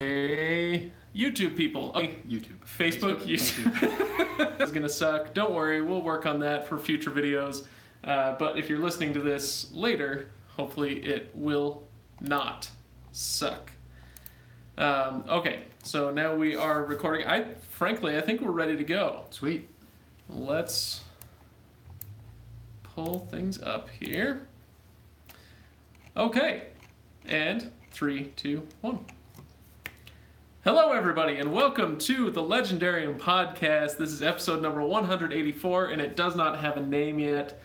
Hey, YouTube people. YouTube. Facebook. It's gonna suck. Don't worry, we'll work on that for future videos. But if you're listening to this later, hopefully it will not suck. Okay, so now we are recording. Frankly, I think we're ready to go. Sweet. Let's pull things up here. Okay, and 3, 2, 1. Hello, everybody, and welcome to the Legendarium Podcast. This is episode number 184, and it does not have a name yet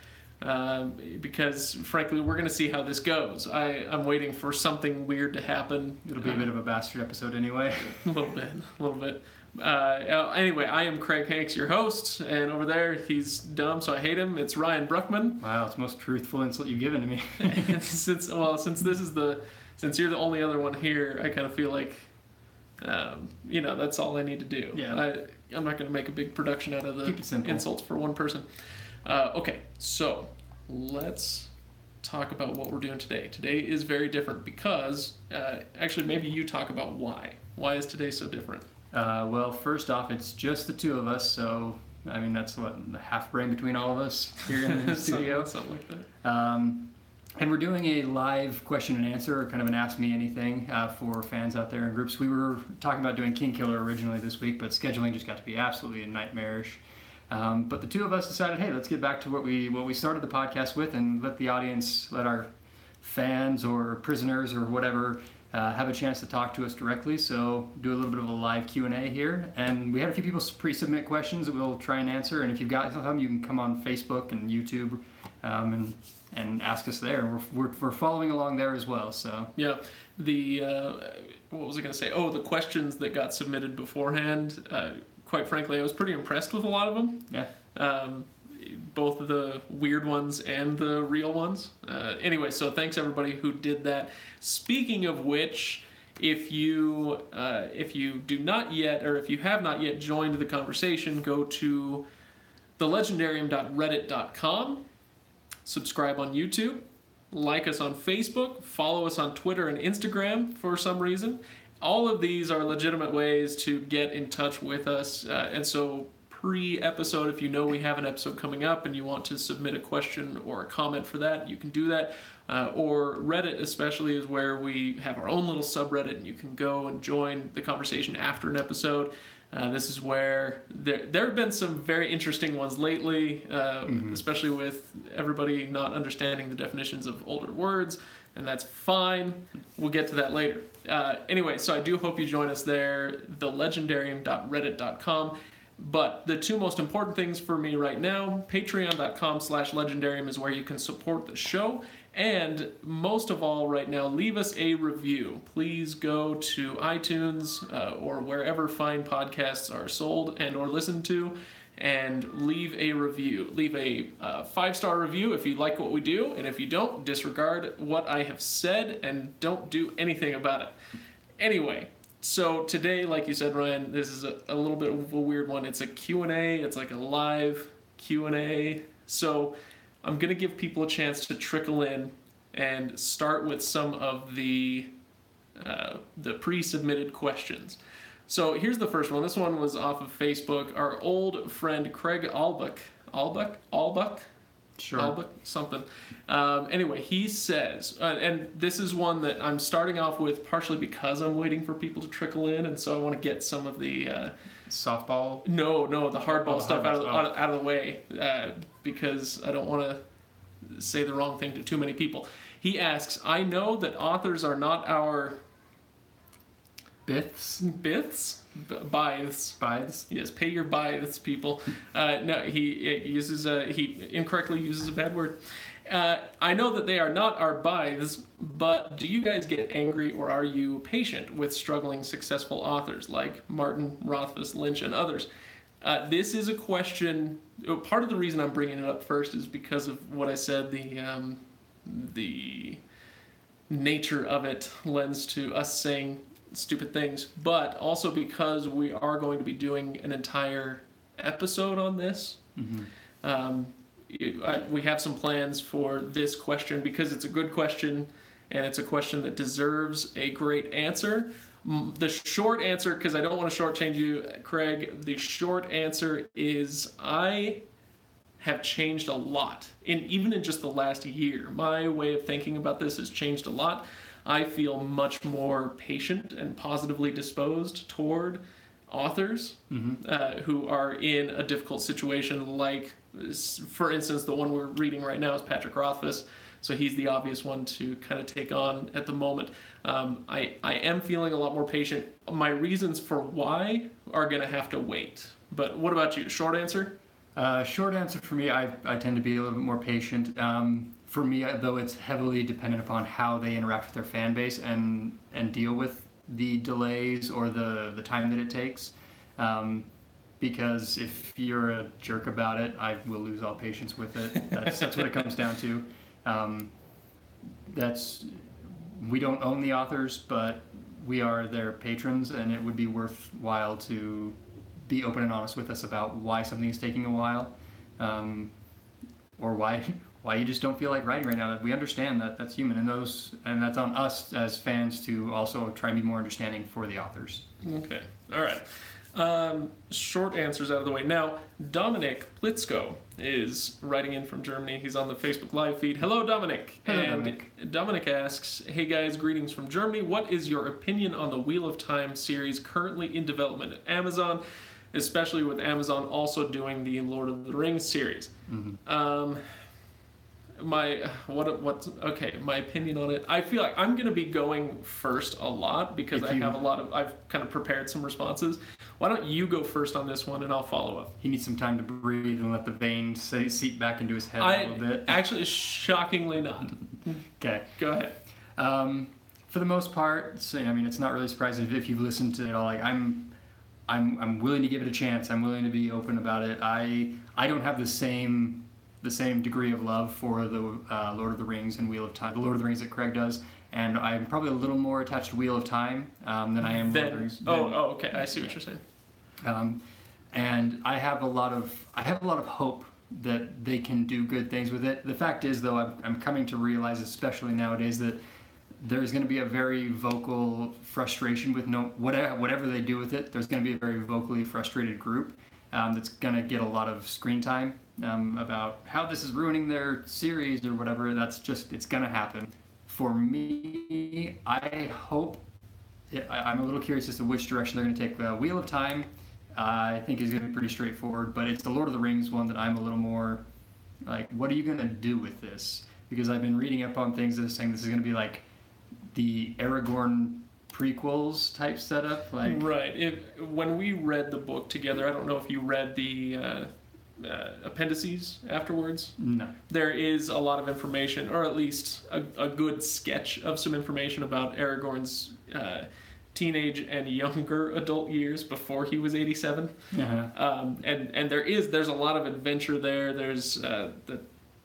because, frankly, we're going to see how this goes. I'm waiting for something weird to happen. It'll be a bit of a bastard episode anyway. A little bit. Anyway, I am Craig Hanks, your host, and over there, he's dumb, so I hate him. It's Ryan Bruckman. Wow, it's the most truthful insult you've given to me. Since you're the only other one here, I kind of feel like that's all I need to do. Yeah. I'm not going to make a big production out of the insults for one person. Okay, so let's talk about what we're doing today. Today is very different because, actually, maybe you talk about why. Why is today so different? Well, first off, it's just the two of us, so, I mean, that's the half brain between all of us here in the studio. Something like that. And we're doing a live question and answer, kind of an Ask Me Anything for fans out there in groups. We were talking about doing King Killer originally this week, but scheduling just got to be absolutely nightmarish. But the two of us decided, hey, let's get back to what we started the podcast with and let the audience, let our fans or prisoners or whatever have a chance to talk to us directly. So do a little bit of a live Q&A here. And we had a few people pre-submit questions that we'll try and answer. And if you've got some, you can come on Facebook and YouTube and ask us there. We're following along there as well. So yeah, what was I going to say? Oh, the questions that got submitted beforehand. Quite frankly, I was pretty impressed with a lot of them. Yeah. Both the weird ones and the real ones. Anyway, so thanks everybody who did that. Speaking of which, if you do not yet, or if you have not yet joined the conversation, go to thelegendarium.reddit.com. Subscribe on YouTube, like us on Facebook, follow us on Twitter and Instagram for some reason. All of these are legitimate ways to get in touch with us. And so pre-episode, if you know we have an episode coming up and you want to submit a question or a comment for that, you can do that. Or Reddit especially is where we have our own little subreddit and you can go and join the conversation after an episode. This is where there have been some very interesting ones lately, especially with everybody not understanding the definitions of older words, and that's fine. We'll get to that later. Anyway, so I do hope you join us there, thelegendarium.reddit.com. But the two most important things for me right now, patreon.com/legendarium is where you can support the show. And most of all right now, leave us a review. Please go to iTunes or wherever fine podcasts are sold and or listened to and leave a review. Leave a 5-star review if you like what we do. And if you don't, disregard what I have said and don't do anything about it. Anyway, so today, like you said, Ryan, this is a little bit of a weird one. It's a Q&A. It's like a live Q&A. So I'm going to give people a chance to trickle in and start with some of the pre-submitted questions. So here's the first one. This one was off of Facebook. Our old friend Craig Albuck. Sure. Albuck, something. Anyway, he says, and this is one that I'm starting off with partially because I'm waiting for people to trickle in, and so I want to get some of the softball. No, the hardball stuff out of the way because I don't want to say the wrong thing to too many people. He asks, I know that authors are not our Biths? Byths. Yes, pay your byths, people. No, he incorrectly uses a bad word. I know that they are not our byths, but do you guys get angry or are you patient with struggling successful authors like Martin, Rothfuss, Lynch, and others? This is a question. Part of the reason I'm bringing it up first is because of what I said. The nature of it lends to us saying stupid things, but also because we are going to be doing an entire episode on this. We have some plans for this question because it's a good question and it's a question that deserves a great answer. The short answer, because I don't want to shortchange you, Craig, the short answer is I have changed a lot. Even in just the last year, my way of thinking about this has changed a lot. I feel much more patient and positively disposed toward authors who are in a difficult situation, like, for instance, the one we're reading right now is Patrick Rothfuss, so he's the obvious one to kind of take on at the moment. I am feeling a lot more patient. My reasons for why are going to have to wait. But what about you? Short answer? Short answer for me, I tend to be a little bit more patient. For me, though, it's heavily dependent upon how they interact with their fan base and deal with the delays or the time that it takes. Because if you're a jerk about it, I will lose all patience with it. That's what it comes down to. We don't own the authors, but we are their patrons, and it would be worthwhile to be open and honest with us about why something is taking a while, or why you just don't feel like writing right now. We understand that that's human, and that's on us as fans to also try and be more understanding for the authors. Okay, all right. Short answers out of the way. Now, Dominic Plitzko is writing in from Germany. He's on the Facebook Live feed. Hello, Dominic. Hello, Dominic. Dominic asks, hey guys, greetings from Germany. What is your opinion on the Wheel of Time series currently in development at Amazon, especially with Amazon also doing the Lord of the Rings series? My opinion on it. I feel like I'm going to be going first a lot because I've kind of prepared some responses. Why don't you go first on this one and I'll follow up? He needs some time to breathe and let the veins seep back into his head a little bit. Actually, shockingly not. Okay. Go ahead. For the most part, so, I mean, it's not really surprising if you've listened to it all. Like, I'm willing to give it a chance. I'm willing to be open about it. I don't have the same degree of love for the Lord of the Rings and Wheel of Time, the Lord of the Rings that Craig does, and I'm probably a little more attached to Wheel of Time than I am Lord of the Rings. Okay, I see what you're saying. And I have a lot of hope that they can do good things with it. The fact is, though, I'm coming to realize, especially nowadays, that there's going to be a very vocal frustration with whatever they do with it. There's going to be a very vocally frustrated group that's going to get a lot of screen time about how this is ruining their series or whatever. It's going to happen. For me, I hope, I'm a little curious as to which direction they're going to take. Wheel of Time, I think is going to be pretty straightforward, but it's the Lord of the Rings one that I'm a little more like, what are you going to do with this? Because I've been reading up on things that are saying this is going to be like the Aragorn prequels type setup. Right. When we read the book together, I don't know if you read the appendices afterwards. No. There is a lot of information, or at least a good sketch of some information about Aragorn's teenage and younger adult years before he was 87. And there's a lot of adventure there. There's the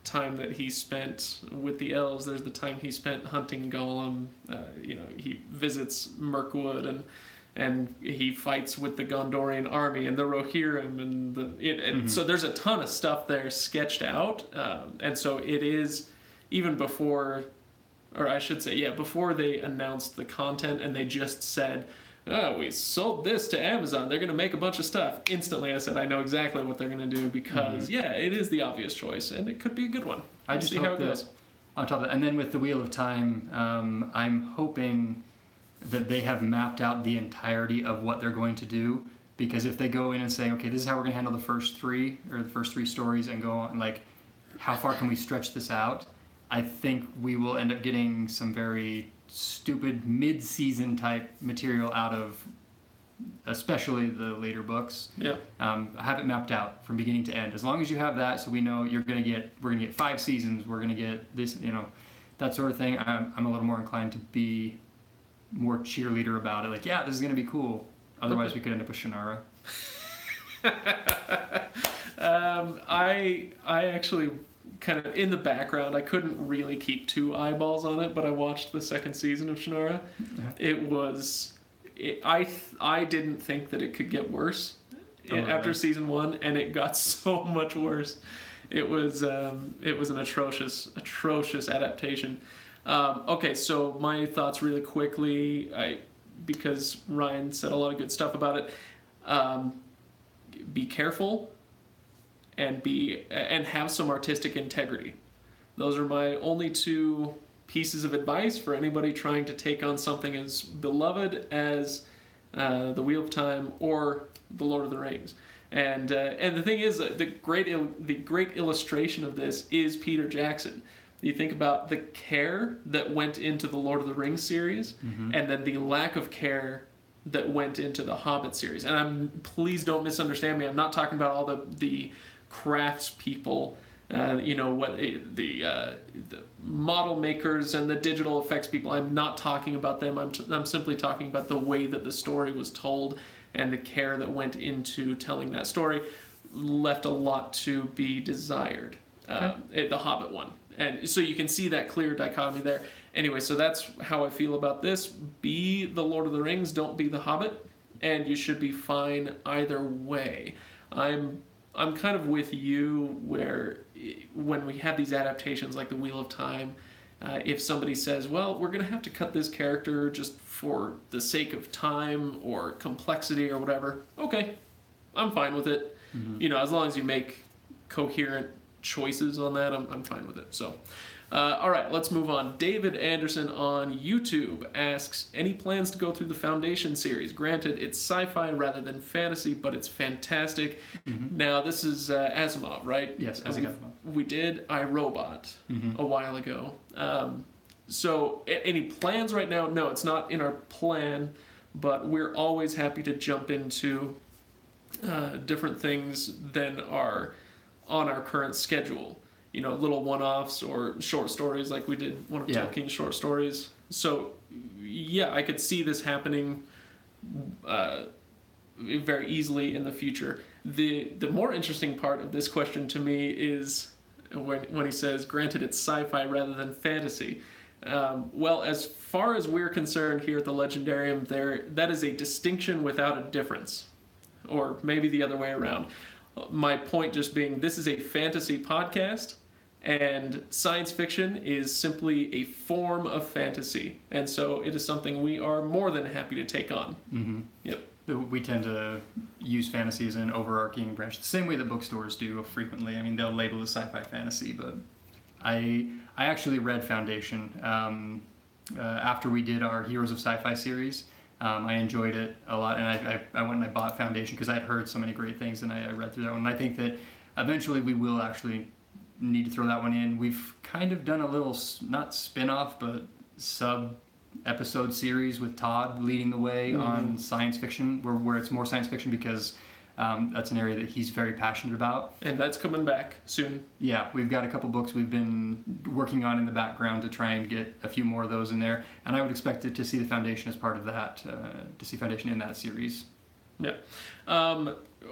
time that he spent with the elves. There's the time he spent hunting Gollum. He visits Mirkwood and he fights with the Gondorian army and the Rohirrim and so there's a ton of stuff there sketched out. And so it is, even before, or I should say, before they announced the content and they just said, we sold this to Amazon, they're going to make a bunch of stuff. Instantly I said, I know exactly what they're going to do because, it is the obvious choice and it could be a good one. I just see how it goes. On top of that, and then with the Wheel of Time, I'm hoping that they have mapped out the entirety of what they're going to do, because if they go in and say, okay, this is how we're going to handle the first three stories and go on, like, how far can we stretch this out? I think we will end up getting some very stupid mid-season type material out of especially the later books. Have it mapped out from beginning to end. As long as you have that, so we know we're gonna get 5 seasons, we're gonna get this, that sort of thing. I'm a little more inclined to be more cheerleader about it. Like, yeah, this is gonna be cool. Otherwise, we could end up with Shannara. I actually kind of in the background, I couldn't really keep 2 eyeballs on it, but I watched the 2nd season of Shannara. I didn't think that it could get worse after season 1, and it got so much worse. It was an atrocious adaptation. Okay, so my thoughts really quickly. because Ryan said a lot of good stuff about it. Be careful and have some artistic integrity. Those are my only two pieces of advice for anybody trying to take on something as beloved as The Wheel of Time or The Lord of the Rings. And the thing is, the great illustration of this is Peter Jackson. You think about the care that went into the Lord of the Rings series, and then the lack of care that went into the Hobbit series. And please don't misunderstand me. I'm not talking about all the crafts people, the model makers and the digital effects people. I'm not talking about them. I'm simply talking about the way that the story was told, and the care that went into telling that story left a lot to be desired. The Hobbit one. And so you can see that clear dichotomy there. Anyway, so that's how I feel about this. Be the Lord of the Rings, don't be the Hobbit, and you should be fine either way. I'm kind of with you where when we have these adaptations like The Wheel of Time, if somebody says, well, we're going to have to cut this character just for the sake of time or complexity or whatever, okay, I'm fine with it. As long as you make coherent choices on that, I'm fine with it. So, all right, let's move on. David Anderson on YouTube asks, any plans to go through the Foundation series? Granted, it's sci-fi rather than fantasy, but it's fantastic. Now, this is Asimov, right? Yes, Asimov. We did iRobot a while ago. So, any plans right now? No, it's not in our plan, but we're always happy to jump into different things than are on our current schedule. Little one-offs or short stories like we did one of Tolkien's short stories. So, yeah, I could see this happening very easily in the future. The more interesting part of this question to me is when he says, granted it's sci-fi rather than fantasy. Well, as far as we're concerned here at the Legendarium, that is a distinction without a difference. Or maybe the other way around. My point just being, this is a fantasy podcast, and science fiction is simply a form of fantasy. And so it is something we are more than happy to take on. Yep. We tend to use fantasy as an overarching branch, the same way that bookstores do frequently. I mean, they'll label it sci-fi fantasy, but I actually read Foundation after we did our Heroes of Sci-Fi series. I enjoyed it a lot, and I went and I bought Foundation because I had heard so many great things, and I read through that one. And I think that eventually we will actually need to throw that one in. We've kind of done a little, not spin-off, but sub-episode series with Todd leading the way on science fiction, where it's more science fiction because that's an area that he's very passionate about. And that's coming back soon. Yeah, we've got a couple books we've been working on in the background to try and get a few more of those in there. And I would expect to see the Foundation as part of that, to see Foundation in that series. Yeah.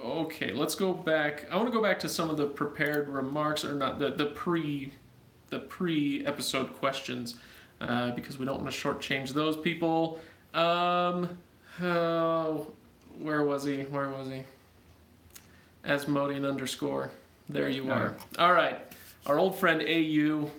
Okay, let's go back. I want to go back to some of the prepared remarks, or not, the pre-episode questions, because we don't want to shortchange those people. Where was he? Asmodean _ There you are. All right. Our old friend AU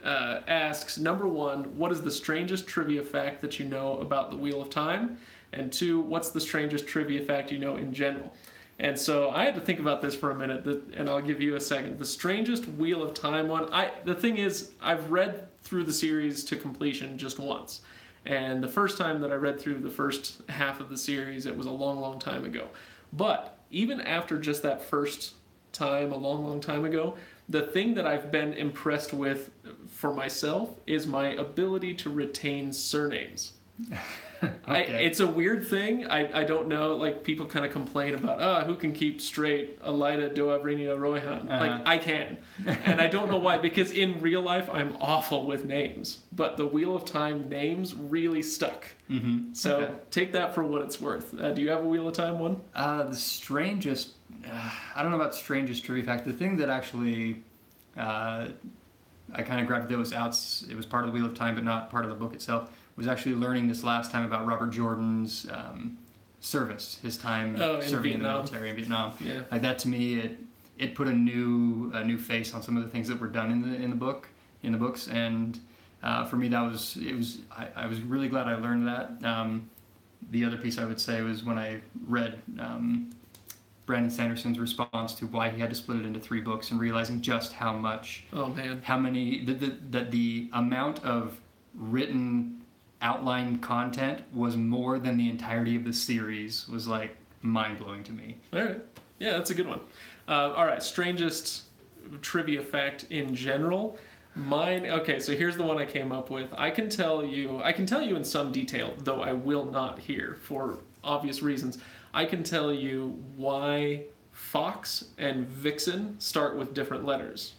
asks, number 1, what is the strangest trivia fact that you know about the Wheel of Time? And 2, what's the strangest trivia fact you know in general? And so I had to think about this for a minute, and I'll give you a second. The strangest Wheel of Time one, the thing is, I've read through the series to completion just once. And the first time that I read through the first half of the series, it was a long, long time ago. But even after just that first time, a long, long time ago, the thing that I've been impressed with for myself is my ability to retain surnames. Okay. It's a weird thing. I don't know. Like, people kind of complain about, who can keep straight Elida Doavrina Royhan? Like, I can. And I don't know why, because in real life, I'm awful with names. But the Wheel of Time names really stuck. So take that for what it's worth. Do you have a Wheel of Time one? The strangest, I don't know about strangest trivia fact. The thing that actually I kind of grabbed that was out, it was part of the Wheel of Time, but not part of the book itself, was actually learning this last time about Robert Jordan's service, his time serving in the military in Vietnam. Yeah. Like, that to me, it put a new face on some of the things that were done in the books, and for me I was really glad I learned that. the other piece I would say was when I read Brandon Sanderson's response to why he had to split it into 3 books and realizing just how much, Oh man. how many, that the amount of written outline content was more than the entirety of the series was like mind-blowing to me. All right. Yeah, that's a good one. All right, strangest trivia fact in general. Mine. Okay, so here's the one I came up with. I can tell you in some detail, though I will not here for obvious reasons. I can tell you why Fox and Vixen start with different letters,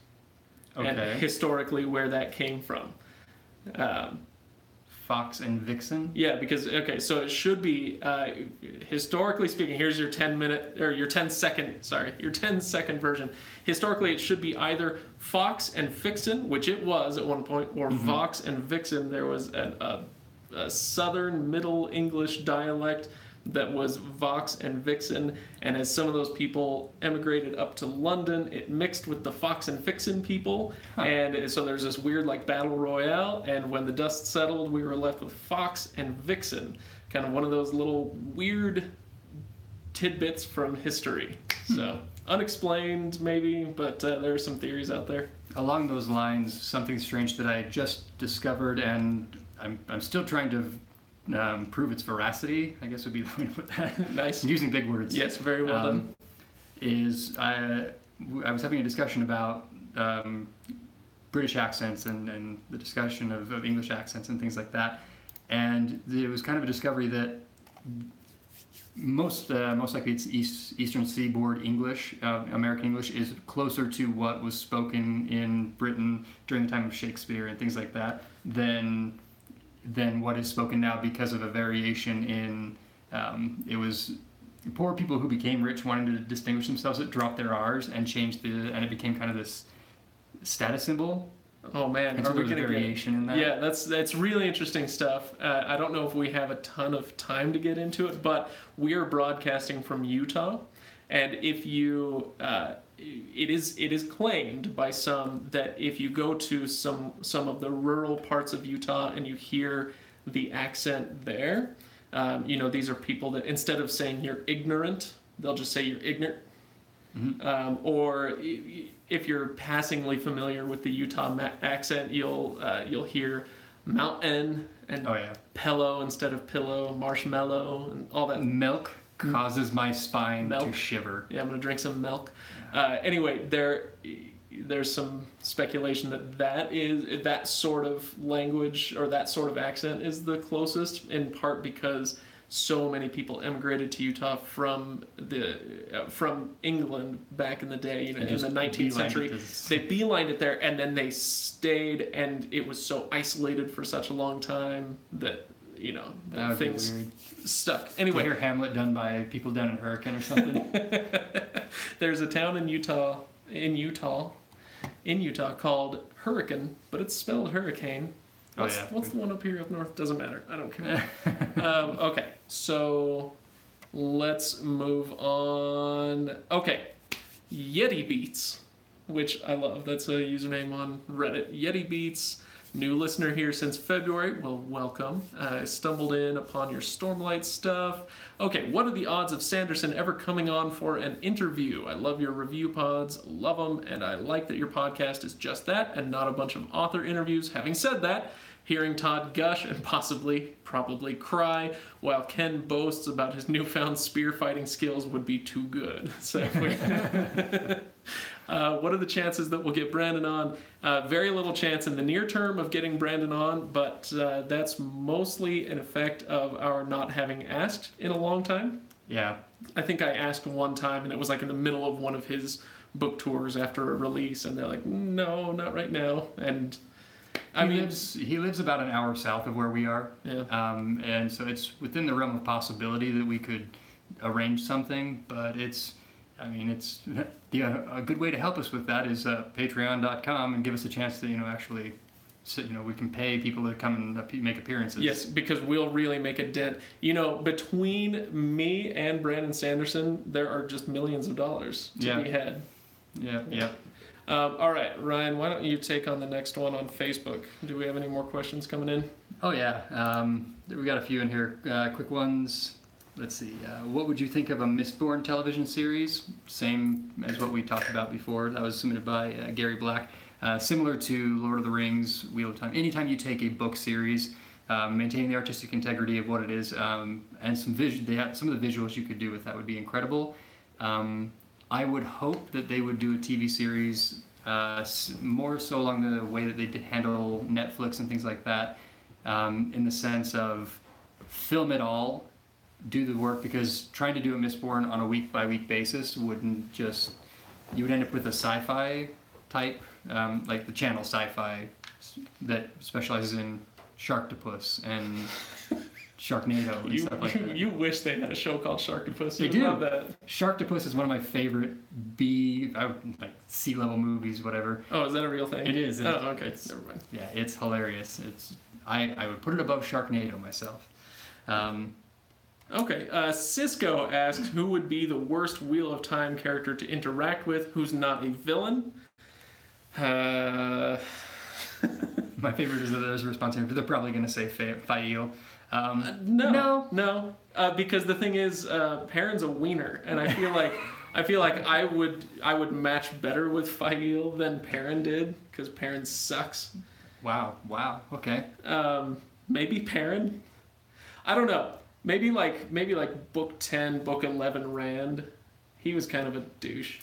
and Okay. historically where that came from. Fox and Vixen? Yeah, because okay, so it should be historically speaking. Here's your 10-minute or your 10-second version. Historically, it should be either Fox and Vixen, which it was at one point, or Vox and Vixen. There was a Southern Middle English dialect that was Vox and Vixen, and as some of those people emigrated up to London, it mixed with the Fox and Vixen people, and so there's this weird like battle royale, and when the dust settled, we were left with Fox and Vixen, kind of one of those little weird tidbits from history. So unexplained maybe, but there are some theories out there. Along those lines, something strange that I just discovered, and I'm still trying to prove its veracity, I guess would be the way to put that. Nice. I'm using big words. Yes, very well done. Is I was having a discussion about British accents and the discussion of English accents and things like that, and it was kind of a discovery that most likely it's Eastern Seaboard English, American English, is closer to what was spoken in Britain during the time of Shakespeare and things like that than what is spoken now, because of a variation in it was poor people who became rich wanting to distinguish themselves that dropped their R's and it became kind of this status symbol. Oh man, And so are we there's a gonna get variation in that. Yeah, that's really interesting stuff. I don't know if we have a ton of time to get into it, but we are broadcasting from Utah, and if you, it is claimed by some that if you go to some of the rural parts of Utah and you hear the accent there, these are people that instead of saying you're ignorant, they'll just say you're ignorant. Mm-hmm. Or if you're passingly familiar with the Utah accent, you'll hear mountain and pillow instead of pillow, marshmallow, and all that. Milk causes my spine to Milk. shiver. Yeah, I'm gonna drink some milk. Anyway, there's some speculation that sort of language or that sort of accent is the closest, in part because so many people emigrated to Utah from England back in the day, in the 19th century. They beelined it there, and then they stayed, and it was so isolated for such a long time that That things would be weird. stuck. Did Anyway, you hear Hamlet done by people down in Hurricane or something? there's a town in Utah called Hurricane, but it's spelled hurricane. What's the one up here up north? Doesn't matter. I don't care. Okay, so let's move on. Okay, Yeti Beats, which I love. That's a username on Reddit. Yeti Beats. New listener here since February. Well, welcome. I stumbled in upon your Stormlight stuff. Okay, what are the odds of Sanderson ever coming on for an interview? I love your review pods, love them, and I like that your podcast is just that and not a bunch of author interviews. Having said that, hearing Todd gush and probably cry while Ken boasts about his newfound spear fighting skills would be too good. So, what are the chances that we'll get Brandon on? Very little chance in the near term of getting Brandon on, but that's mostly an effect of our not having asked in a long time. Yeah. I think I asked one time, and it was like in the middle of one of his book tours after a release, and they're like, no, not right now. And he lives about an hour south of where we are. Yeah. And so it's within the realm of possibility that we could arrange something, but a good way to help us with that is patreon.com and give us a chance to actually we can pay people to come and make appearances. Yes, because we'll really make a dent. Between me and Brandon Sanderson, there are just millions of dollars to be had. Yeah. All right, Ryan, why don't you take on the next one on Facebook? Do we have any more questions coming in? Oh yeah, we got a few in here. Quick ones. Let's see. What would you think of a Mistborn television series? Same as what we talked about before. That was submitted by Gary Black. Similar to Lord of the Rings, Wheel of Time. Anytime you take a book series, maintain the artistic integrity of what it is, and some some of the visuals you could do with that would be incredible. I would hope that they would do a TV series more so along the way that they did handle Netflix and things like that, in the sense of film it all, do the work, because trying to do a Mistborn on a week-by-week basis wouldn't just... You would end up with a sci-fi type, like the channel Sci-Fi that specializes in Sharktopus and Sharknado and stuff like that. You wish they had a show called Sharktopus. They You do. love that. Sharktopus is one of my favorite like sea level movies, whatever. Oh, is that a real thing? It is. Oh, okay. Never mind. Yeah, it's hilarious. I would put it above Sharknado myself. Okay. Cisco asks, who would be the worst Wheel of Time character to interact with who's not a villain? My favorite is that there's a response here. They're probably going to say Fael. No. Because the thing is, Perrin's a wiener, and I feel like I would match better with Fael than Perrin did, because Perrin sucks. Wow. Okay. Maybe Perrin. I don't know. Maybe like book 10, book 11 Rand. He was kind of a douche.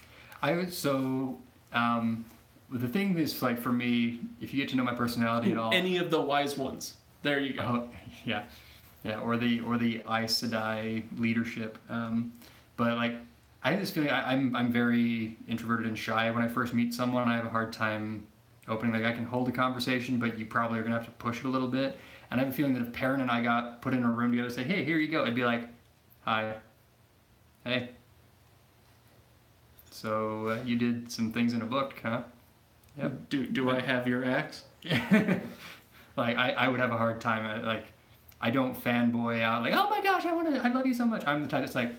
The thing is, like, for me, if you get to know my personality at all, Any of the wise ones. There you go. Yeah, or the Aes Sedai leadership. But like, I have this feeling I'm very introverted and shy. When I first meet someone, I have a hard time opening. Like, I can hold a conversation, but you probably are gonna have to push it a little bit. And I have a feeling that if Perrin and I got put in a room together and say, "Hey, here you go," I'd be like, "Hi, hey. So you did some things in a book, huh?" Yep. Do I have your axe? Like, I would have a hard time. I don't fanboy out like, "Oh my gosh, I love you so much." I'm the type that's like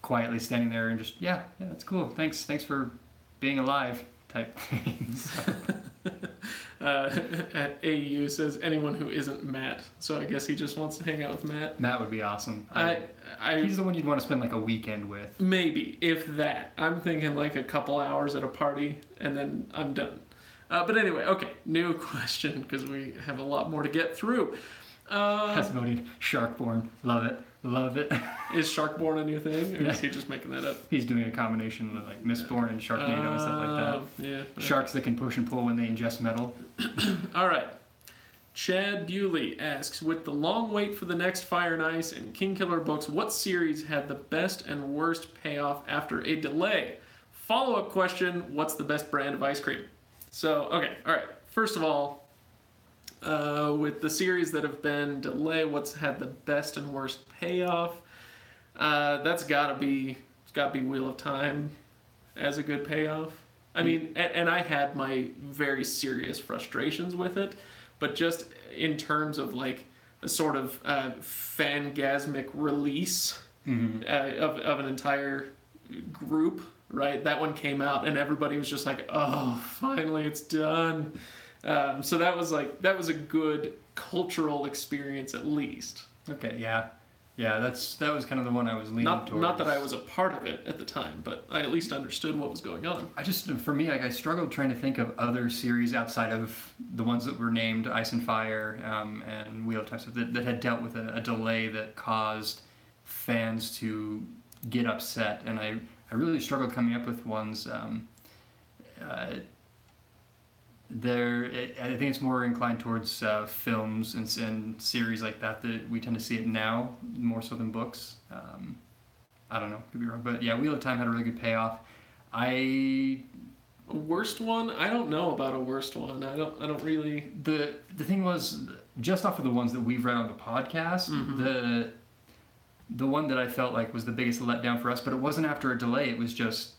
quietly standing there and just, yeah, that's cool. Thanks for being alive type things. AU says anyone who isn't Matt. So I guess he just wants to hang out with Matt. That would be awesome. He's the one you'd want to spend like a weekend with. Maybe, if that. I'm thinking like a couple hours at a party and then I'm done. But anyway, okay, new question, because we have a lot more to get through. Has voted Sharkborn. Love it. Is Sharkborn a new thing, or is he just making that up? He's doing a combination of like Mistborn and Sharknado and stuff like that. Yeah. Sharks that can push and pull when they ingest metal. All right. Chad Bewley asks, with the long wait for the next Fire and Ice and Kingkiller books, what series had the best and worst payoff after a delay? Follow-up question, what's the best brand of ice cream? So, okay, all right. First of all, with the series that have been delayed, what's had the best and worst payoff? It's gotta be Wheel of Time as a good payoff. I mean, and I had my very serious frustrations with it, but just in terms of like a sort of fangasmic release of an entire group, right? That one came out and everybody was just like, "Oh, finally it's done." So that was a good cultural experience at least. Okay, yeah, that was kind of the one I was leaning towards. Not that I was a part of it at the time, but I at least understood what was going on. For me, I struggled trying to think of other series outside of the ones that were named Ice and Fire and Wheel of Time that had dealt with a delay that caused fans to get upset, and I really struggled coming up with ones. I think it's more inclined towards films and series like that we tend to see it now more so than books. I don't know, could be wrong, but yeah, Wheel of Time had a really good payoff. Worst one? I don't know about a worst one. I don't really. The thing was, just off of the ones that we've read on the podcast, the one that I felt like was the biggest letdown for us, but it wasn't after a delay. It was just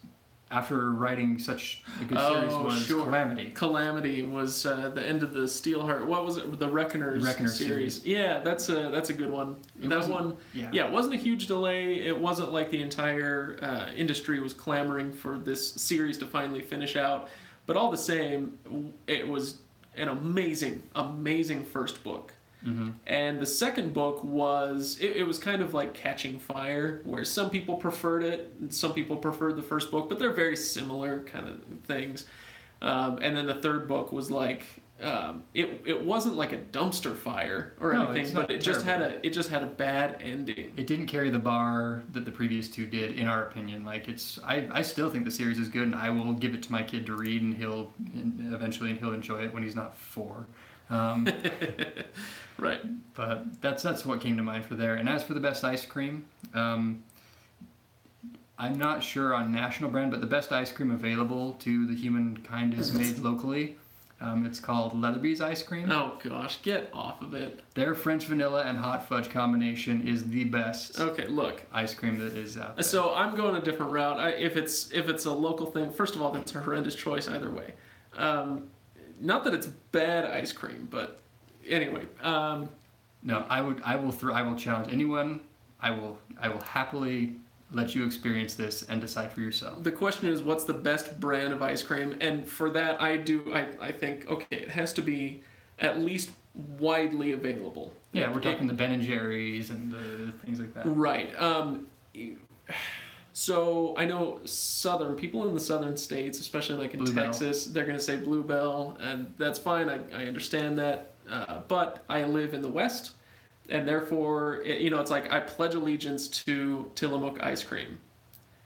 after writing such a good series was Calamity. Calamity was the end of the Steelheart. What was it? The Reckoner series. Yeah, that's a good one. It wasn't a huge delay. It wasn't like the entire industry was clamoring for this series to finally finish out. But all the same, it was an amazing first book. Mm-hmm. And the second book was, it was kind of like Catching Fire, where some people preferred it, and some people preferred the first book, but they're very similar kind of things. And then the third book was like, it wasn't like a dumpster fire or No, anything, it's but not it just terrible. had a bad ending. It didn't carry the bar that the previous two did, in our opinion. Like I still think the series is good, and I will give it to my kid to read, and he'll enjoy it when he's not 4. Right. But that's what came to mind for there. And as for the best ice cream, I'm not sure on national brand, but the best ice cream available to the humankind is made locally. It's called Leatherby's ice cream. Oh gosh, get off of it. Their French vanilla and hot fudge combination is the best Okay, look. ice cream that is out there. So I'm going a different route. If it's a local thing, first of all, that's a horrendous choice either way. Not that it's bad ice cream, but anyway. No, I will challenge anyone. I will happily let you experience this and decide for yourself. The question is, what's the best brand of ice cream? And for that, I think, okay, it has to be at least widely available. Yeah, we're talking the Ben and Jerry's and the things like that. Right. So I know people in the southern states, especially like in Bluebell. Texas, they're going to say Bluebell, and that's fine. I understand that. But I live in the West, and therefore, it's like I pledge allegiance to Tillamook ice cream.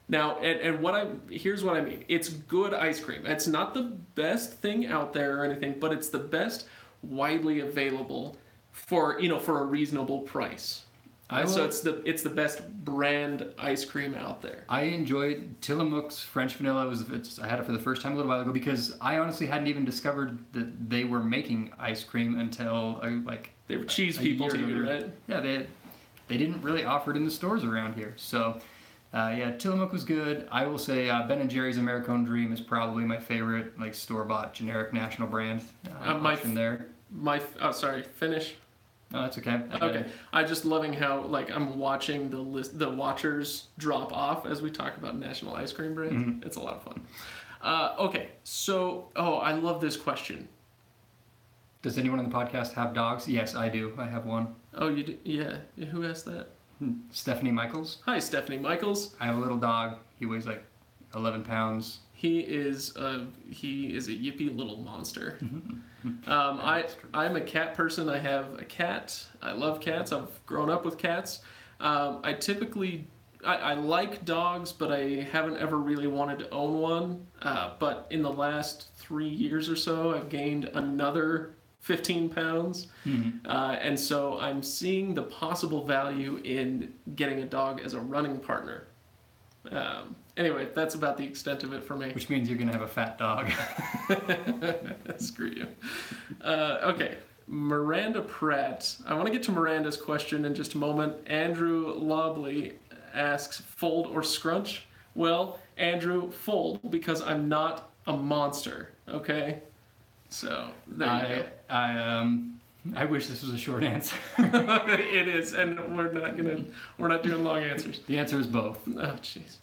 Now, here's what I mean. It's good ice cream. It's not the best thing out there or anything, but it's the best widely available for a reasonable price. So it's the best brand ice cream out there. I enjoyed Tillamook's French vanilla. I had it for the first time a little while ago because I honestly hadn't even discovered that they were making ice cream until They were cheese a people year to you, ago. right? Yeah, they didn't really offer it in the stores around here. So Tillamook was good. I will say Ben and Jerry's Americone Dream is probably my favorite, like store-bought generic national brand option there. Finish. No, that's okay. Okay, I'm just loving how I'm watching the watchers drop off as we talk about national ice cream brands. Mm-hmm. It's a lot of fun. Okay, so I love this question. Does anyone on the podcast have dogs? Yes, I do. I have one. Oh, you do? Yeah. Who asked that? Stephanie Michaels. Hi, Stephanie Michaels. I have a little dog. He weighs like 11 pounds. He is a yippy little monster. I'm a cat person. I have a cat. I love cats. I've grown up with cats. I like dogs, but I haven't ever really wanted to own one. But in the last 3 years or so, I've gained another 15 pounds. Mm-hmm. And so I'm seeing the possible value in getting a dog as a running partner. Anyway, that's about the extent of it for me. Which means you're going to have a fat dog. Screw you. Okay, Miranda Pratt. I want to get to Miranda's question in just a moment. Andrew Lobley asks, fold or scrunch? Well, Andrew, fold, because I'm not a monster, okay? So, there you go. I wish this was a short answer. It is, and we're not doing long answers. The answer is both. Oh, jeez.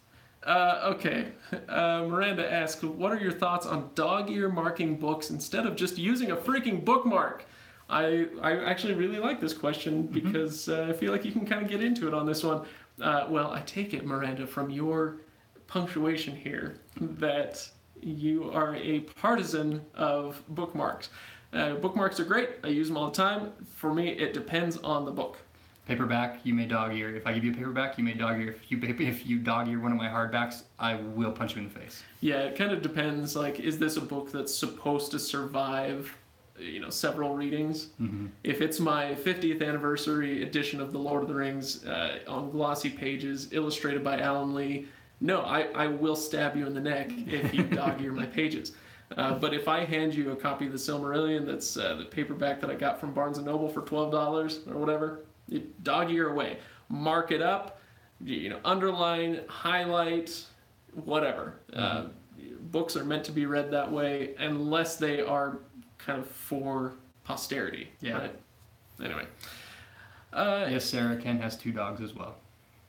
Okay. Miranda asks, what are your thoughts on dog ear marking books instead of just using a freaking bookmark? I actually really like this question because I feel like you can kind of get into it on this one. Well, I take it, Miranda, from your punctuation here that you are a partisan of bookmarks. Bookmarks are great. I use them all the time. For me, it depends on the book. Paperback, you may dog ear. If I give you a paperback, you may dog ear. If you dog ear one of my hardbacks, I will punch you in the face. Yeah, it kind of depends. Like, is this a book that's supposed to survive, several readings? Mm-hmm. If it's my 50th anniversary edition of The Lord of the Rings on glossy pages, illustrated by Alan Lee, no, I will stab you in the neck if you dog ear my pages. But if I hand you a copy of the Silmarillion, that's the paperback that I got from Barnes & Noble for $12 or whatever, you dog ear away. Mark it up, underline, highlight, whatever. Books are meant to be read that way unless they are kind of for posterity. Yeah. Right? Anyway. Yes, Sarah, Ken has 2 dogs as well.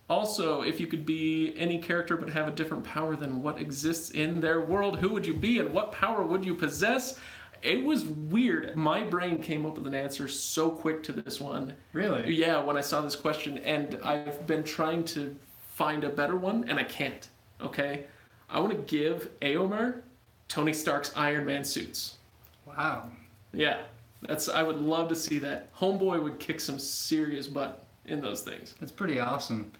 Also, if you could be any character but have a different power than what exists in their world, who would you be and what power would you possess? It was weird. My brain came up with an answer so quick to this one. Really? Yeah, when I saw this question, and I've been trying to find a better one, and I can't. Okay? I want to give Éomer Tony Stark's Iron Man suits. Wow. Yeah, I would love to see that. Homeboy would kick some serious butt in those things. That's pretty awesome.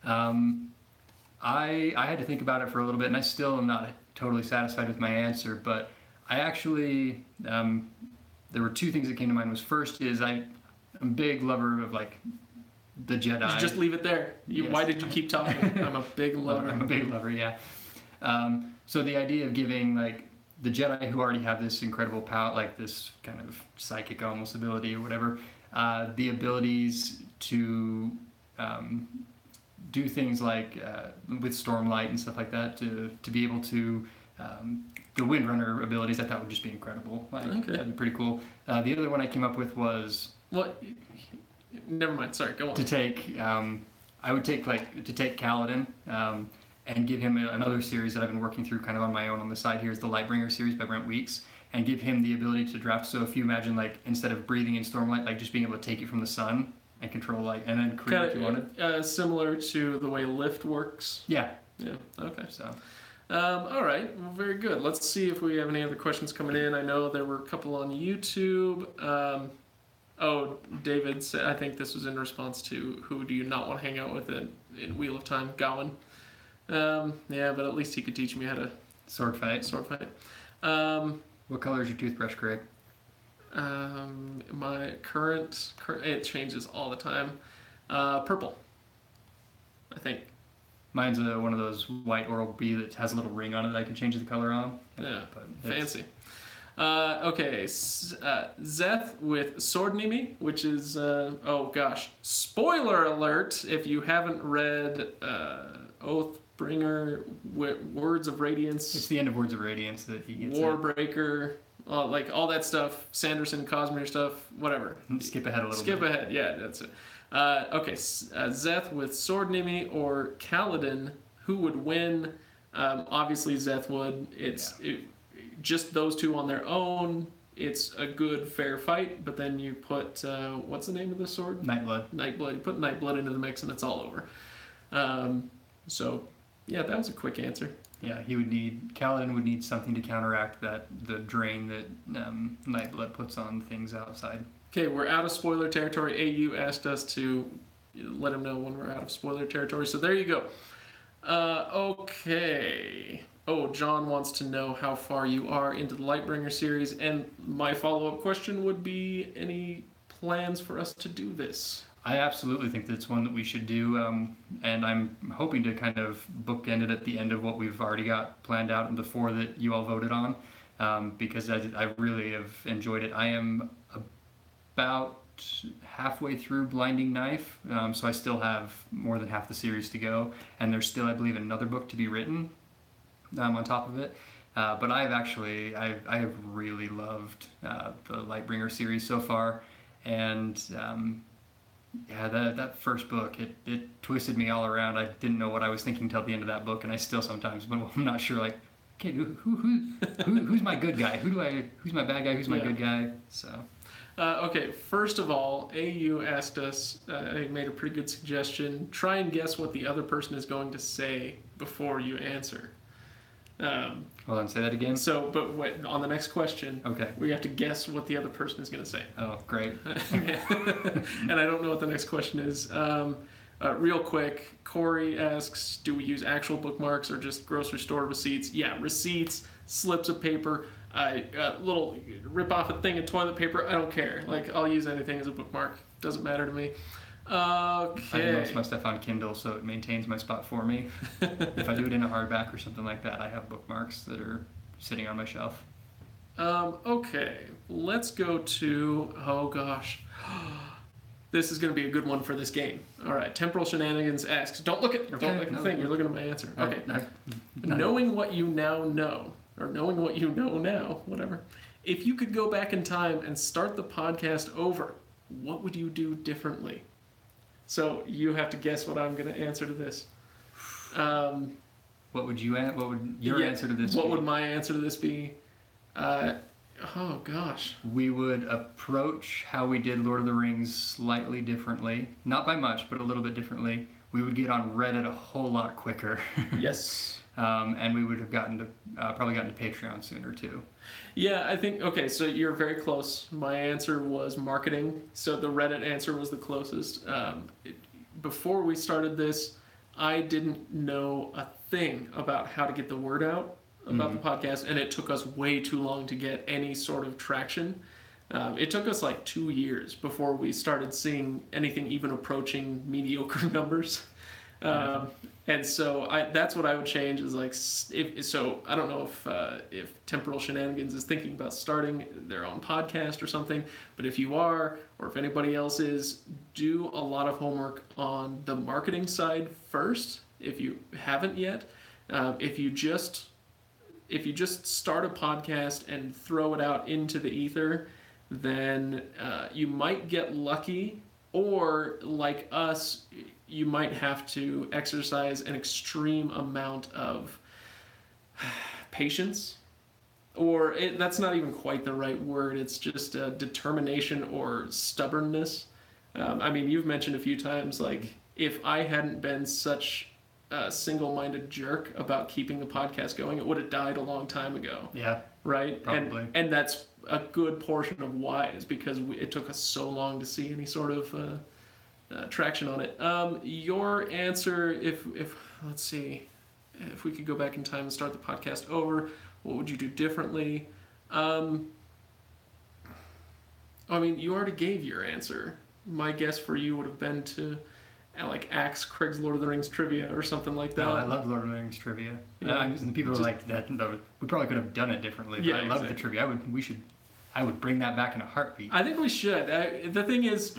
I had to think about it for a little bit, and I still am not totally satisfied with my answer. But I actually, there were two things that came to mind. First is I'm a big lover of like the Jedi. Just leave it there. Yes. Why did you keep talking? I'm a big lover. I'm a big lover, yeah. So the idea of giving like the Jedi who already have this incredible power, like this kind of psychic almost ability or whatever, the abilities to do things like with Stormlight and stuff like that, to be able to the Windrunner abilities, I thought would just be incredible. Like, Okay. That'd be pretty cool. The other one I came up with was What? Never mind. Sorry. Go on. to take I would take Kaladin and give him another series that I've been working through kind of on my own on the side here is the Lightbringer series by Brent Weeks, and give him the ability to draft. So if you imagine like instead of breathing in Stormlight, like just being able to take it from the sun and control like and then create what you wanted. Similar to the way Lift works. Yeah. Yeah. Okay. So All right. Well, very good. Let's see if we have any other questions coming in. I know there were a couple on YouTube. David said, I think this was in response to who do you not want to hang out with in Wheel of Time? Gawain. Yeah, but at least he could teach me how to sword fight. What color is your toothbrush, Craig? My current, it changes all the time. Purple, I think. Mine's one of those white Oral-B that has a little ring on it that I can change the color on. Yeah, fancy. Okay, Zeth with Swordnimi, which is, spoiler alert if you haven't read Oathbringer, Words of Radiance. It's the end of Words of Radiance that he gets Warbreaker, like all that stuff, Sanderson, Cosmere stuff, whatever. Skip ahead a little bit. Skip ahead, yeah, that's it. Zeth with Swordnimi or Kaladin, who would win? Obviously Zeth would. Just those two on their own, it's a good, fair fight, but then you put, what's the name of the sword? Nightblood. Nightblood. You put Nightblood into the mix and it's all over. That was a quick answer. Yeah, Kaladin would need something to counteract the drain that Nightblood puts on things outside. Okay, we're out of spoiler territory. AU asked us to let him know when we're out of spoiler territory, so there you go. Okay. Oh, John wants to know how far you are into the Lightbringer series, and my follow-up question would be, any plans for us to do this? I absolutely think that's one that we should do, and I'm hoping to kind of bookend it at the end of what we've already got planned out in the 4 that you all voted on, because I really have enjoyed it. I am about halfway through Blinding Knife, so I still have more than half the series to go, and there's still, I believe, another book to be written on top of it. But I have really loved the Lightbringer series so far, and that first book, it twisted me all around. I didn't know what I was thinking till the end of that book, and I still sometimes, but I'm not sure. Like, okay, who's my good guy? Who's my bad guy? Who's my good guy? So. Okay, first of all, AU asked us, he made a pretty good suggestion. Try and guess what the other person is going to say before you answer. Hold on, say that again. But wait, on the next question, okay, we have to guess what the other person is going to say. Oh, great. And I don't know what the next question is. Real quick, Corey asks, do we use actual bookmarks or just grocery store receipts? Yeah, receipts, slips of paper, a little rip off a thing of toilet paper. I don't care. Like, I'll use anything as a bookmark. Doesn't matter to me. Okay. I do most of my stuff on Kindle, so it maintains my spot for me. If I do it in a hardback or something like that, I have bookmarks that are sitting on my shelf. Okay, let's go to, oh gosh. This is going to be a good one for this game. All right, Temporal Shenanigans asks, don't look at the thing, you're looking at my answer. Okay. Knowing what you now know, or knowing what you know now, whatever. If you could go back in time and start the podcast over, what would you do differently? So you have to guess what I'm going to answer to this. What would your answer to this What be? would my answer to this be? Oh gosh. We would approach how we did Lord of the Rings slightly differently. Not by much, but a little bit differently. We would get on Reddit a whole lot quicker. Yes. And we would have probably gotten to Patreon sooner too. Yeah, I think, okay, so you're very close. My answer was marketing, so the Reddit answer was the closest. Before we started this, I didn't know a thing about how to get the word out about the podcast, and it took us way too long to get any sort of traction. It took us like 2 years before we started seeing anything even approaching mediocre numbers. And so that's what I would change is like, I don't know if Temporal Shenanigans is thinking about starting their own podcast or something, but if you are, or if anybody else is, do a lot of homework on the marketing side first, if you haven't yet. If you just start a podcast and throw it out into the ether, then you might get lucky, or like us, you might have to exercise an extreme amount of patience, or that's not even quite the right word. It's just determination or stubbornness. I mean, you've mentioned a few times, like, if I hadn't been such a single-minded jerk about keeping the podcast going, it would have died a long time ago. Yeah. Right? Probably. And that's a good portion of why, is because it took us so long to see any sort of traction on it. Your answer, if let's see, if we could go back in time and start the podcast over, what would you do differently? I mean, you already gave your answer. My guess for you would have been to like axe Craig's Lord of the Rings trivia or something like that. No, I love Lord of the Rings trivia. Yeah. And people are like that. We probably could have done it differently. But Yeah, I love exactly. the trivia. I would bring that back in a heartbeat. I think we should. The thing is,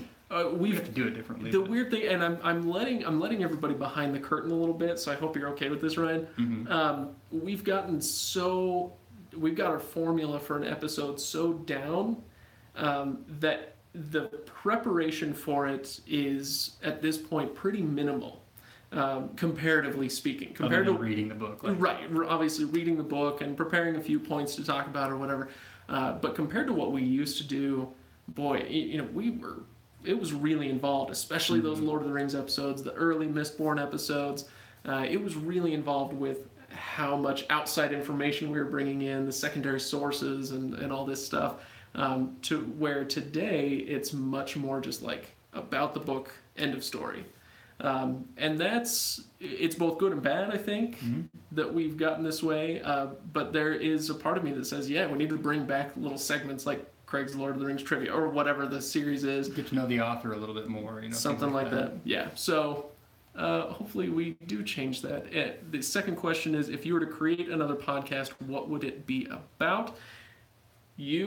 We have to do it differently. the weird thing, and I'm letting everybody behind the curtain a little bit, so I hope you're okay with this, Ryan. We've got our formula for an episode so down that the preparation for it is at this point pretty minimal, comparatively speaking, compared to reading the book. Right, obviously reading the book and preparing a few points to talk about or whatever. But compared to what we used to do, boy, it was really involved, especially those Lord of the Rings episodes, the early Mistborn episodes. It was really involved with how much outside information we were bringing in, the secondary sources and all this stuff, to where today it's much more just like about the book, end of story. And it's both good and bad, I think, that we've gotten this way. But there is a part of me that says, yeah, we need to bring back little segments like Craig's Lord of the Rings trivia or whatever the series is. Get to know the author a little bit more. Something like that. Yeah. So hopefully we do change that. The second question is, if you were to create another podcast, what would it be about?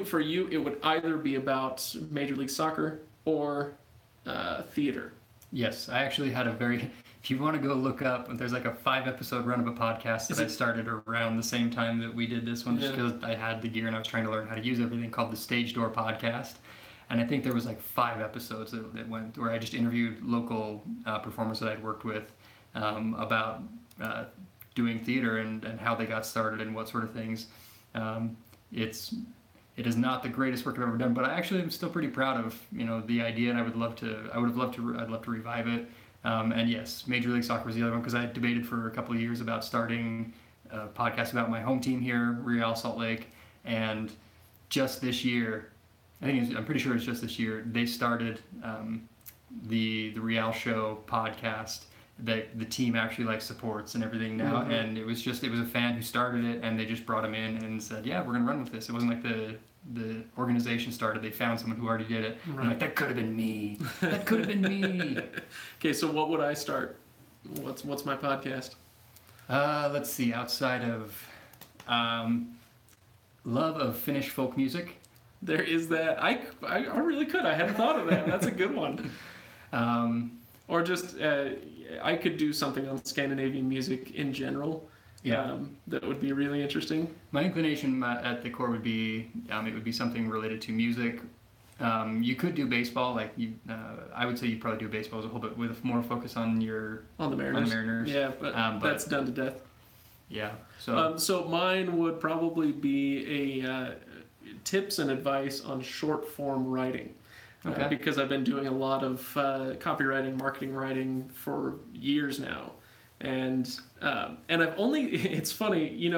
For you, it would either be about Major League Soccer or theater. Yes, I actually had if you want to go look up, there's like a 5-episode run of a podcast that I started around the same time that we did this one, just because I had the gear and I was trying to learn how to use everything, called the Stage Door Podcast. And I think there was like 5 episodes that went where I just interviewed local performers that I'd worked with about doing theater and how they got started and what sort of things. It is not the greatest work I've ever done, but I actually am still pretty proud of the idea, and I'd love to revive it. And yes, Major League Soccer was the other one, because I debated for a couple of years about starting a podcast about my home team here, Real Salt Lake, and just this year, I'm pretty sure it's just this year, they started the Real Show podcast that the team actually supports and everything now. And it was a fan who started it, and they just brought him in and said, yeah, we're gonna run with this. It wasn't like the organization started, they found someone who already did it. Right. And that could have been me. That could have been me. Okay, so what would I start? What's my podcast? Let's see, outside of love of Finnish folk music. There is that. I really could. I hadn't thought of that. That's a good one. Or just I could do something on Scandinavian music in general. Yeah, that would be really interesting. My inclination at the core would be it would be something related to music, You could do baseball, I would say you probably do baseball as a whole, but with more focus on On the Mariners. Yeah, but that's done to death. Yeah. So mine would probably be a tips and advice on short form writing. Okay. Because I've been doing a lot of copywriting, marketing writing for years now, and I've only. It's funny,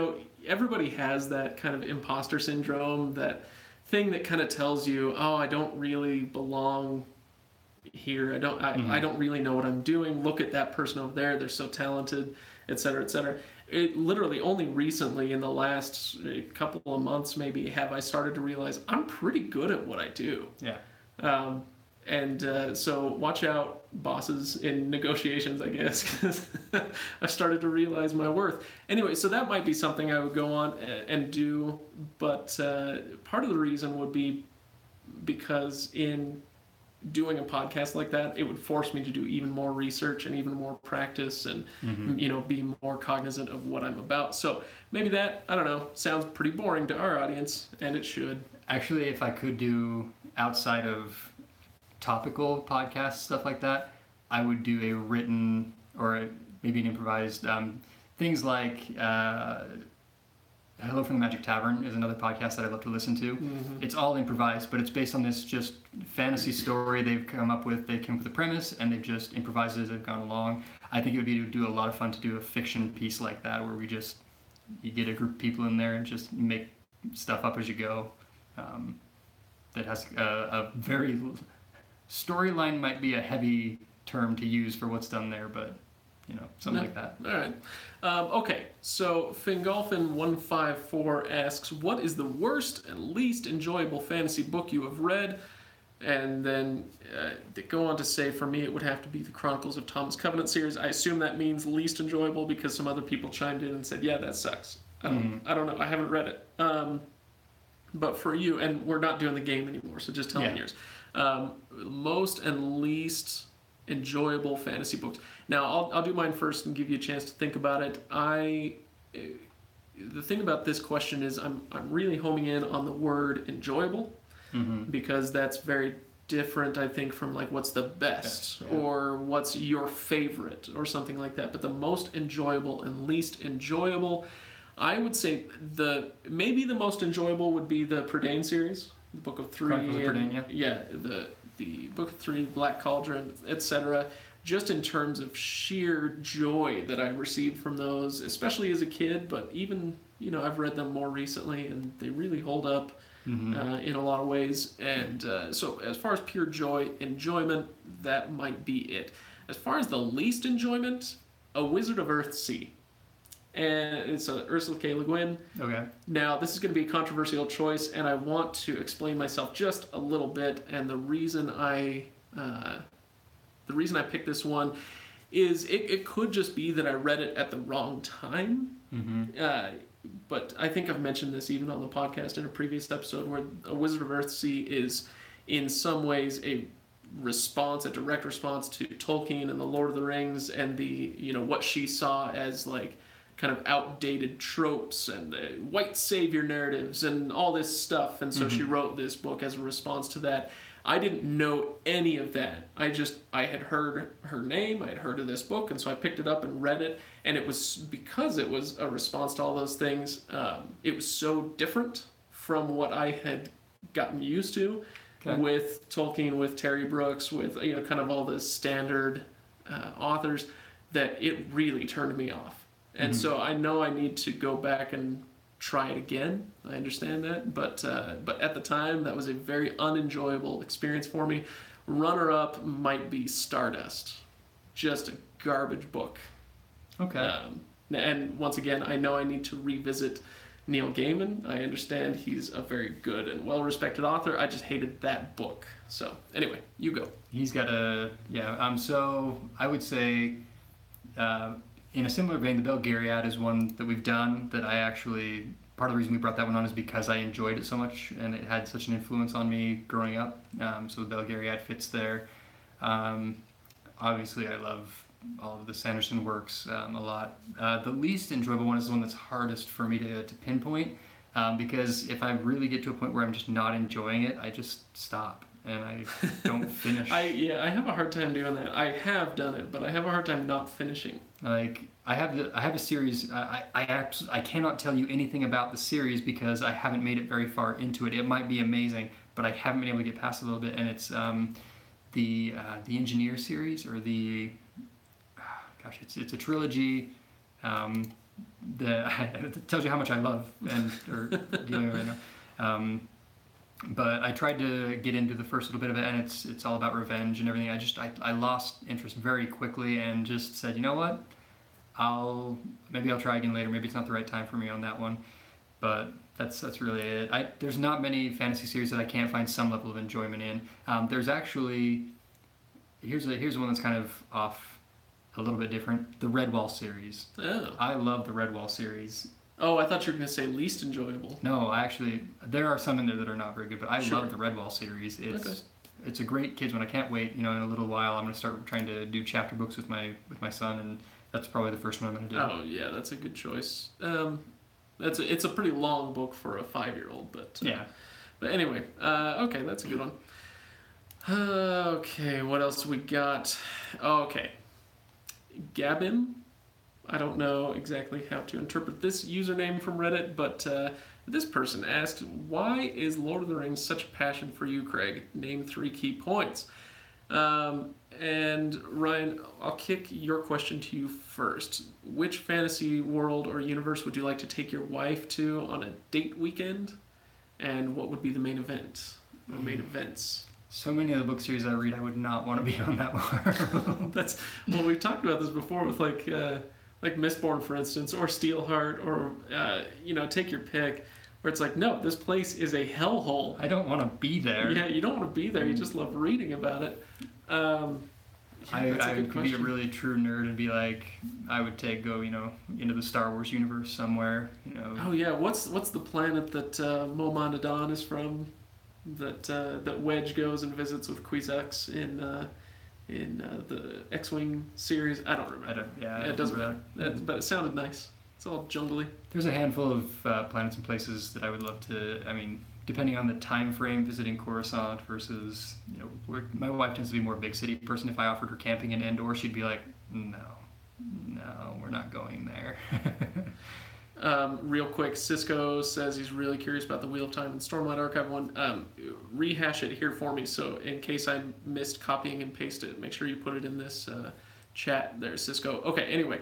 everybody has that kind of imposter syndrome, that thing that kind of tells you, oh, I don't really belong here. I don't really know what I'm doing. Look at that person over there; they're so talented, et cetera, et cetera. It literally only recently, in the last couple of months, maybe, have I started to realize I'm pretty good at what I do. Yeah. So watch out, bosses, in negotiations, I guess, because I've started to realize my worth. Anyway, so that might be something I would go on and do, but part of the reason would be because in doing a podcast like that, it would force me to do even more research and even more practice and, be more cognizant of what I'm about. So maybe that, I don't know, sounds pretty boring to our audience, and it should. Actually, if I could do outside of topical podcast stuff like that, I would do a written or maybe an improvised things like Hello from the Magic Tavern is another podcast that I love to listen to. It's all improvised, but it's based on this just fantasy story they've come up with. They came up with a premise and they've just improvised as they've gone along. I think it would be a lot of fun to do a fiction piece like that, where you get a group of people in there and just make stuff up as you go. That has a very storyline might be a heavy term to use for what's done there, but something like that. All right. Okay, so Fingolfin154 asks, what is the worst and least enjoyable fantasy book you have read? And then they go on to say, for me, it would have to be the Chronicles of Thomas Covenant series. I assume that means least enjoyable because some other people chimed in and said, yeah, that sucks. I don't know. I haven't read it. But for you, and we're not doing the game anymore, so just tell me yours. Most and least enjoyable fantasy books. Now, I'll do mine first and give you a chance to think about it. The thing about this question is I'm really homing in on the word enjoyable, because that's very different, I think, from like what's the best or what's your favorite or something like that. But the most enjoyable and least enjoyable, I would say maybe the most enjoyable would be the Prydain series, the Book of Three. Chronicles of Prydain, yeah, the Book of Three, Black Cauldron, etc. Just in terms of sheer joy that I received from those, especially as a kid, but even, I've read them more recently, and they really hold up in a lot of ways. And so as far as pure enjoyment, that might be it. As far as the least enjoyment, A Wizard of Earthsea. And it's Ursula K. Le Guin. Okay. Now, this is going to be a controversial choice, and I want to explain myself just a little bit. And the reason I picked this one is it could just be that I read it at the wrong time. But I think I've mentioned this even on the podcast in a previous episode, where A Wizard of Earthsea is in some ways a direct response to Tolkien and the Lord of the Rings, and the what she saw as like kind of outdated tropes and white savior narratives and all this stuff. And so she wrote this book as a response to that. I didn't know any of that. I had heard her name, I had heard of this book, and so I picked it up and read it. And it was because it was a response to all those things. It was so different from what I had gotten used to with Tolkien, with Terry Brooks, with kind of all the standard authors, that it really turned me off. And so I know I need to go back and try it again. I understand that, but at the time, that was a very unenjoyable experience for me. Runner-up might be Stardust. Just a garbage book. Okay. And once again, I know I need to revisit Neil Gaiman. I understand he's a very good and well-respected author. I just hated that book. So anyway, you go. He's got so I would say, in a similar vein, the Belgariad is one that we've done that I actually, part of the reason we brought that one on is because I enjoyed it so much and it had such an influence on me growing up. So the Belgariad fits there. Obviously, I love all of the Sanderson works a lot. The least enjoyable one is the one that's hardest for me to pinpoint, because if I really get to a point where I'm just not enjoying it, I just stop. and I don't finish. I have a hard time doing that. I have done it, but I have a hard time not finishing. Like I have a series. I cannot tell you anything about the series because I haven't made it very far into it. It might be amazing, but I haven't been able to get past it a little bit. And it's the Engineer series, or the it's a trilogy. It tells you how much I love or dealing with right now. But I tried to get into the first little bit of it, and it's all about revenge and everything. I lost interest very quickly and just said, you know what, maybe I'll try again later. Maybe it's not the right time for me on that one. But that's really it. There's not many fantasy series that I can't find some level of enjoyment in. There's actually here's one that's kind of off a little bit different. The Redwall series. Oh. I love the Redwall series. Oh, I thought you were going to say least enjoyable. No, actually, there are some in there that are not very good, but I love the Redwall series. It's a great kids one. I can't wait. In a little while, I'm going to start trying to do chapter books with my son, and that's probably the first one I'm going to do. Oh yeah, that's a good choice. It's a pretty long book for a 5-year-old, but yeah. But anyway, okay, that's a good one. Okay, what else we got? Okay, Gabim. I don't know exactly how to interpret this username from Reddit, but this person asked, why is Lord of the Rings such a passion for you, Craig? Name 3 key points. And Ryan, I'll kick your question to you first. Which fantasy world or universe would you like to take your wife to on a date weekend? And what would be the main event? Or main events? So many of the book series I read, I would not want to be on that one. We've talked about this before with like Mistborn, for instance, or Steelheart, or take your pick, where it's like, no, this place is a hellhole. I don't want to be there. Yeah, you don't want to be there. You just love reading about it. I could be a really true nerd and be like, I would go into the Star Wars universe somewhere. Oh yeah, what's the planet that Mom Adon is from? That Wedge goes and visits with Kwisatz in the X-Wing series. I don't remember. It doesn't matter. But it sounded nice. It's all jungly. There's a handful of planets and places that I would love to. I mean, depending on the time frame, visiting Coruscant versus my wife tends to be more a big city person. If I offered her camping in Endor, she'd be like, no, we're not going there. Real quick, Cisco says he's really curious about the Wheel of Time and Stormlight Archive one. Rehash it here for me, so in case I missed copying and paste it, make sure you put it in this chat there, Cisco. Okay, anyway,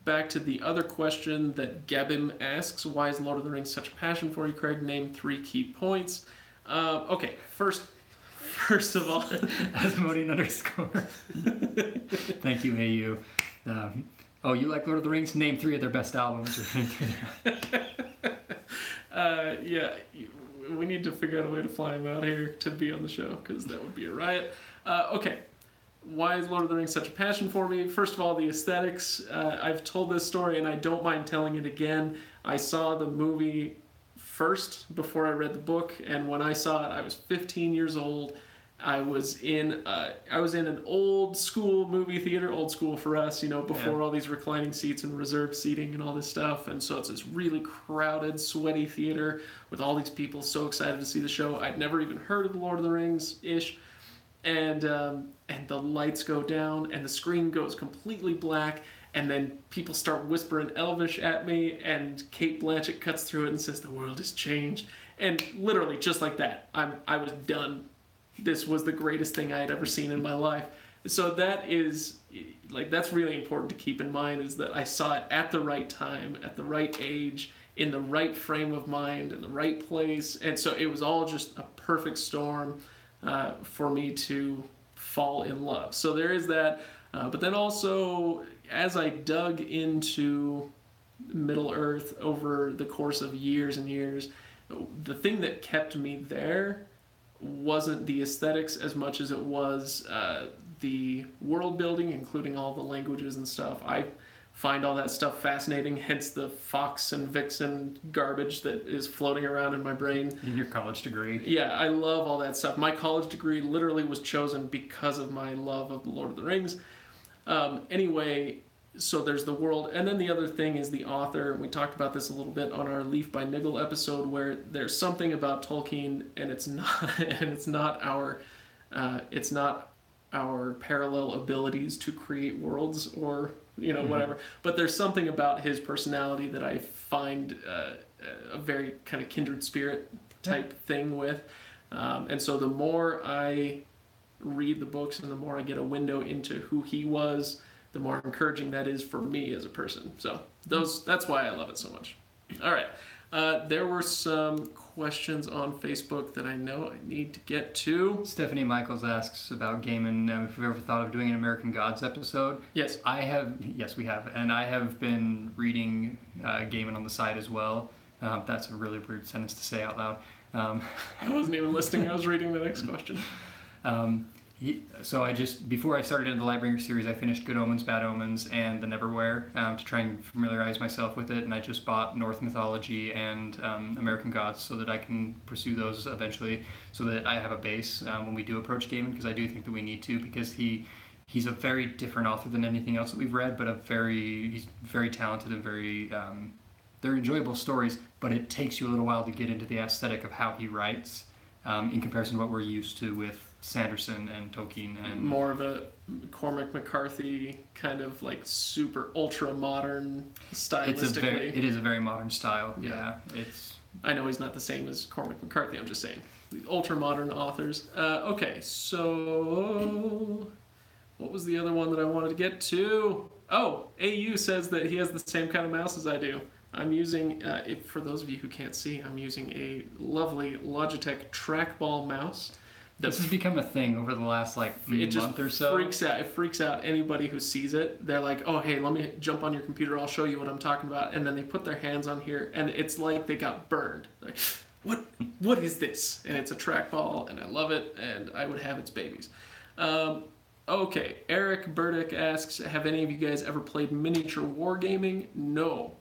back to the other question that Gabim asks, why is Lord of the Rings such a passion for you, Craig? Name 3 key points. Okay, first of all... Asmodean _. Thank you, AU. Oh, you like Lord of the Rings? Name 3 of their best albums. Yeah, we need to figure out a way to fly him out here to be on the show, because that would be a riot. Okay, why is Lord of the Rings such a passion for me? First of all, the aesthetics. I've told this story, and I don't mind telling it again. I saw the movie first before I read the book, and when I saw it, I was 15 years old. I was in an old school movie theater, old school for us, before all these reclining seats and reserved seating and all this stuff. And so it's this really crowded, sweaty theater with all these people so excited to see the show. I'd never even heard of the Lord of the Rings-ish. And the lights go down and the screen goes completely black. And then people start whispering Elvish at me, and Cate Blanchett cuts through it and says, "The world has changed." And literally, just like that, I was done. This was the greatest thing I had ever seen in my life. So that's really important to keep in mind, is that I saw it at the right time, at the right age, in the right frame of mind, in the right place. And so it was all just a perfect storm for me to fall in love. So there is that. But then also, as I dug into Middle Earth over the course of years and years, the thing that kept me there wasn't the aesthetics as much as it was the world building, including all the languages and stuff. I find all that stuff fascinating, hence the Fox and Vixen garbage that is floating around in my brain. In your college degree. Yeah, I love all that stuff. My college degree literally was chosen because of my love of The Lord of the Rings. Anyway, so there's the world, and then the other thing is the author. We talked about this a little bit on our Leaf by Niggle episode, where there's something about Tolkien, and it's not, and it's not our parallel abilities to create worlds or whatever. But there's something about his personality that I find a very kind of kindred spirit type thing with, and so the more I read the books and the more I get a window into who he was, the more encouraging that is for me as a person. So that's why I love it so much. All right. There were some questions on Facebook that I know I need to get to. Stephanie Michaels asks about Gaiman, if we've ever thought of doing an American Gods episode. Yes. Yes, we have. And I have been reading Gaiman on the side as well. That's a really weird sentence to say out loud. I wasn't even listening. I was reading the next question. So before I started into the Lightbringer series, I finished Good Omens, Bad Omens, and The Neverwhere to try and familiarize myself with it, and I just bought Norse Mythology and American Gods so that I can pursue those eventually, so that I have a base when we do approach Gaiman, because I do think that we need to, because he's a very different author than anything else that we've read, but he's very talented and very... they're enjoyable stories, but it takes you a little while to get into the aesthetic of how he writes in comparison to what we're used to with Sanderson and Tolkien, and more of a Cormac McCarthy kind of like super ultra modern stylistically. It is a very modern style. Yeah, I know he's not the same as Cormac McCarthy. I'm just saying, the ultra modern authors. Okay, so what was the other one that I wanted to get to? Oh, AU says that he has the same kind of mouse as I do. I'm using, for those of you who can't see, I'm using a lovely Logitech trackball mouse. This has become a thing over the last month or so. It freaks out anybody who sees it. They're like, oh, hey, let me jump on your computer. I'll show you what I'm talking about. And then they put their hands on here, and it's like they got burned. Like, what is this? And it's a trackball, and I love it, and I would have its babies. Okay, Eric Burdick asks, have any of you guys ever played miniature wargaming? No.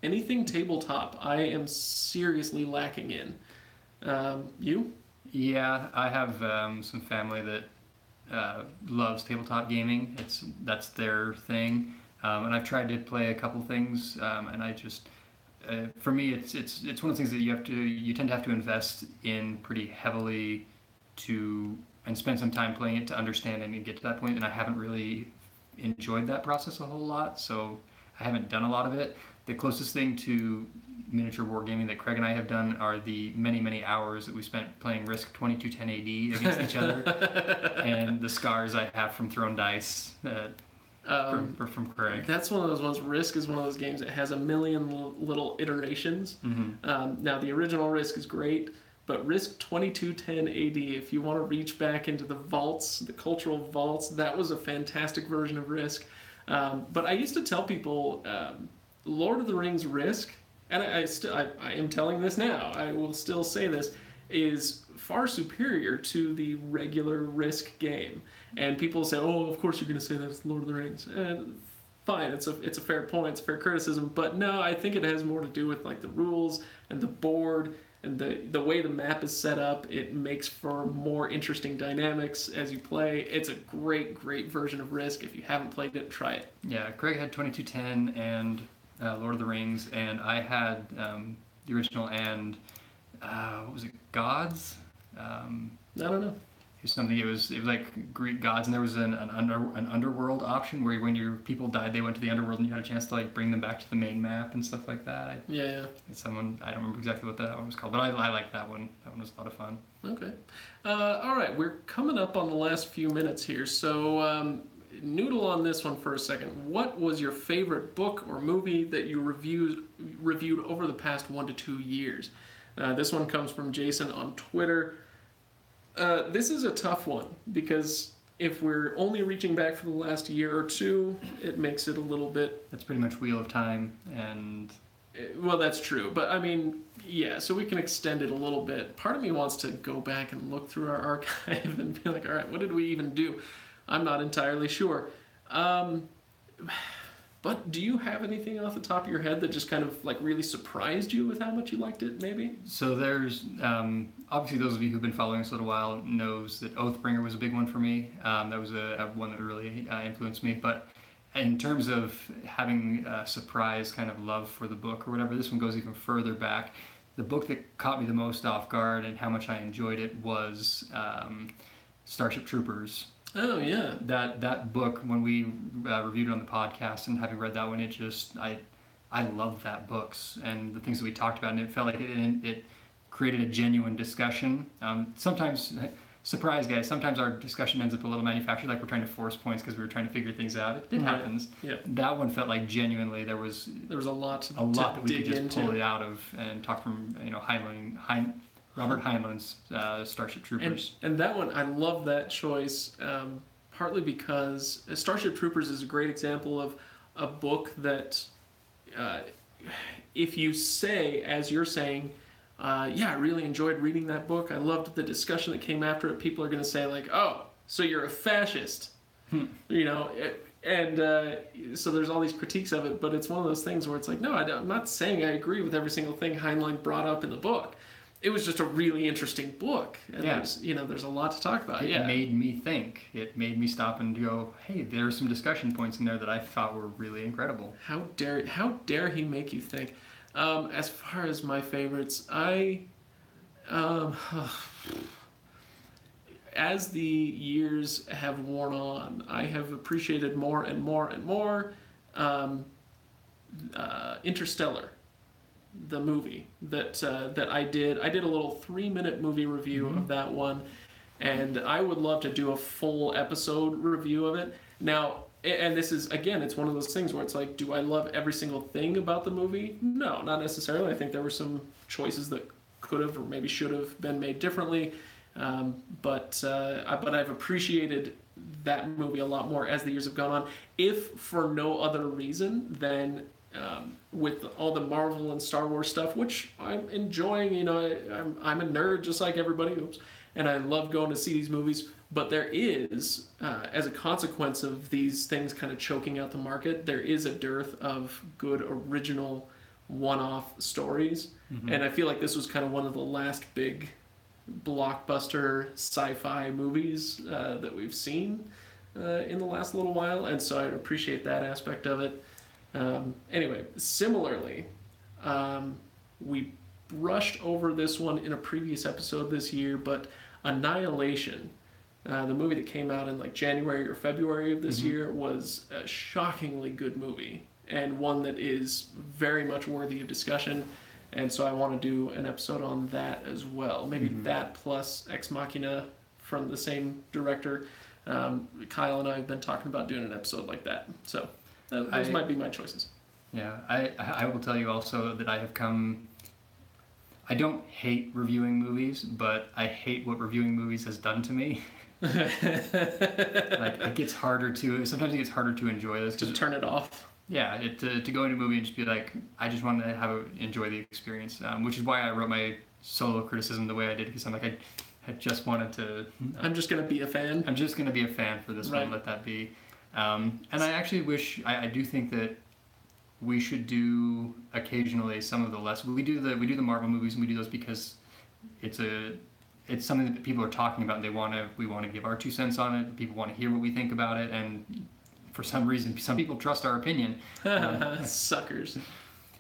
Anything tabletop, I am seriously lacking in. You? Yeah, I have some family that loves tabletop gaming. That's their thing, and I've tried to play a couple things, and I just, for me, it's one of the things that you tend to have to invest in pretty heavily and spend some time playing it to understand it and get to that point. And I haven't really enjoyed that process a whole lot, so I haven't done a lot of it. The closest thing to miniature wargaming that Craig and I have done are the many, many hours that we spent playing Risk 2210 AD against each other, and the scars I have from thrown dice from Craig. That's one of those ones. Risk is one of those games that has a million little iterations. Mm-hmm. Now, the original Risk is great, but Risk 2210 AD, if you want to reach back into the vaults, the cultural vaults, that was a fantastic version of Risk. But I used to tell people, Lord of the Rings Risk, and I am telling this now, I will still say this, is far superior to the regular Risk game. And people say, oh, of course you're going to say that's Lord of the Rings. And fine, it's a fair point, it's a fair criticism, but no, I think it has more to do with like the rules and the board and the way the map is set up. It makes for more interesting dynamics as you play. It's a great, great version of Risk. If you haven't played it, try it. Yeah, Craig had 2210 and Lord of the Rings, and I had the original and what was it, Gods? I don't know. It was like Greek gods, and there was an underworld option where when your people died, they went to the underworld, and you had a chance to like bring them back to the main map and stuff like that. Yeah. I don't remember exactly what that one was called, but I liked that one. That one was a lot of fun. Okay. All right, we're coming up on the last few minutes here, so noodle on this one for a second. What was your favorite book or movie that you reviewed over the past 1 to 2 years? This one comes from Jason on Twitter. This is a tough one because if we're only reaching back for the last year or two, it makes it a little bit... That's pretty much Wheel of Time and... Well, that's true. But, I mean, yeah, so we can extend it a little bit. Part of me wants to go back and look through our archive and be like, all right, what did we even do? I'm not entirely sure. But do you have anything off the top of your head that just kind of like really surprised you with how much you liked it, maybe? So there's, obviously those of you who've been following us a little while knows that Oathbringer was a big one for me. That was a one that really influenced me. But in terms of having a surprise kind of love for the book or whatever, this one goes even further back. The book that caught me the most off guard and how much I enjoyed it was Starship Troopers. Oh yeah. That book, when we reviewed it on the podcast, and having read that one, I loved that books and the things that we talked about, and it felt like it created a genuine discussion. Sometimes, surprise guys, sometimes our discussion ends up a little manufactured, like we're trying to force points because we were trying to figure things out. It happens. Yeah. That one felt like genuinely there was a lot that we dig could just into. pull it out of and talk from Robert Heinlein's Starship Troopers. And that one, I love that choice, partly because Starship Troopers is a great example of a book that, if you say, as you're saying, yeah, I really enjoyed reading that book, I loved the discussion that came after it, people are going to say, like, oh, so you're a fascist. You know, so there's all these critiques of it, but it's one of those things where it's like, no, I'm not saying I agree with every single thing Heinlein brought up in the book. It was just a really interesting book, and there's a lot to talk about. It made me think. It made me stop and go, hey, there's some discussion points in there that I thought were really incredible. How dare he make you think? As far as my favorites, as the years have worn on, I have appreciated more and more and more Interstellar, the movie that I did. I did a little 3-minute movie review of that one, and I would love to do a full episode review of it. Now, and this is, again, it's one of those things where it's like, do I love every single thing about the movie? No, not necessarily. I think there were some choices that could have or maybe should have been made differently. But I've appreciated that movie a lot more as the years have gone on, if for no other reason than with all the Marvel and Star Wars stuff, which I'm enjoying. You know, I'm a nerd just like everybody. And I love going to see these movies. But there is, as a consequence of these things kind of choking out the market, there is a dearth of good original one-off stories. And I feel like this was kind of one of the last big blockbuster sci-fi movies that we've seen in the last little while, and so I appreciate that aspect of it. Anyway, similarly, we brushed over this one in a previous episode this year, but Annihilation, the movie that came out in like January or February of this year, was a shockingly good movie, and one that is very much worthy of discussion. And so I want to do an episode on that as well. Maybe that plus Ex Machina from the same director. Kyle and I have been talking about doing an episode like that. So those might be my choices. Yeah, I will tell you also that I don't hate reviewing movies, but I hate what reviewing movies has done to me. Like, sometimes it gets harder to enjoy this. To turn it off. Yeah, to go into a movie and just be like, I just want to enjoy the experience, which is why I wrote my solo criticism the way I did, because I'm like, I just wanted to... I'm just going to be a fan. I'm just going to be a fan for this one, let that be. And I actually wish, I do think that we should do occasionally some of the less... We do the Marvel movies, and we do those because it's something that people are talking about, and we want to give our 2 cents on it. People want to hear what we think about it, and for some reason, some people trust our opinion. Suckers.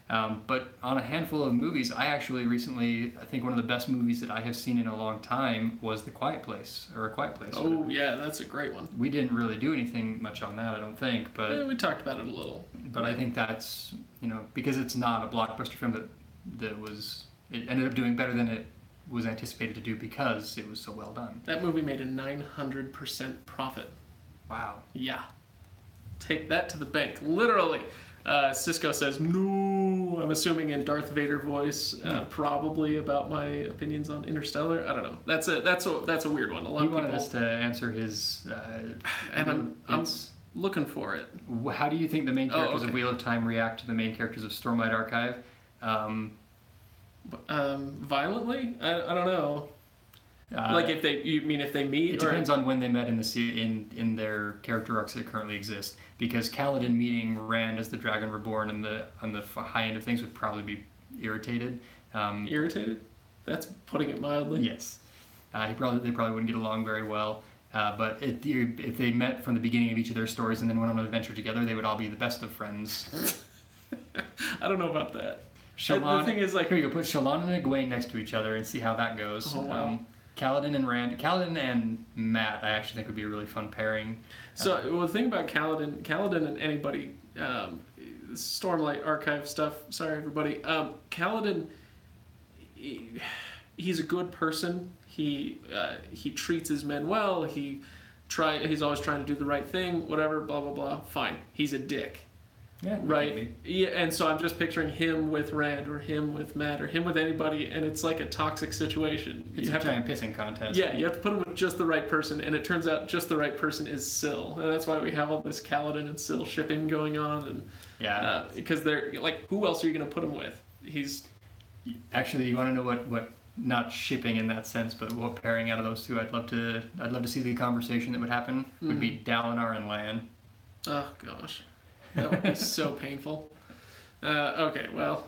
But on a handful of movies, I think one of the best movies that I have seen in a long time was A Quiet Place. Oh, yeah, that's a great one. We didn't really do anything much on that, I don't think. But we talked about it a little. But I think that's, because it's not a blockbuster film it ended up doing better than it was anticipated to do because it was so well done. That movie made a 900% profit. Wow. Yeah. Take that to the bank, literally. Cisco says, no, I'm assuming in Darth Vader voice, probably about my opinions on Interstellar. I don't know. That's a weird one. He wanted us to answer his... and I'm looking for it. How do you think the main characters of Wheel of Time react to the main characters of Stormlight Archive? Violently? I don't know. Like if they meet? It depends on when they met in their character arcs that currently exist. Because Kaladin meeting Rand as the Dragon Reborn on the high end of things would probably be irritated. Irritated? That's putting it mildly. Yes. They probably wouldn't get along very well. But if they met from the beginning of each of their stories and then went on an adventure together, they would all be the best of friends. I don't know about that. Shallan, The thing is, like, here you go. Put Shallan and Egwene next to each other and see how that goes. Oh, wow. Kaladin and Rand, Kaladin and Matt, I actually think would be a really fun pairing. So, well, the thing about Kaladin and anybody, Stormlight Archive stuff. Sorry, everybody. Kaladin, he's a good person. He treats his men well. He's always trying to do the right thing. Whatever. Blah blah blah. Fine. He's a dick. Yeah, Right. Yeah, and so I'm just picturing him with Rand or him with Matt or him with anybody, and it's like a toxic situation. It's a giant pissing contest. Yeah, you have to put him with just the right person, and it turns out just the right person is Syl, and that's why we have all this Kaladin and Syl shipping going on, and Yeah. because they're like, who else are you going to put him with? He's Actually, you want to know what not shipping in that sense, but what pairing out of those two I'd love to see the conversation that would happen would be Dalinar and Lan. oh gosh, that would be so painful. Okay, well,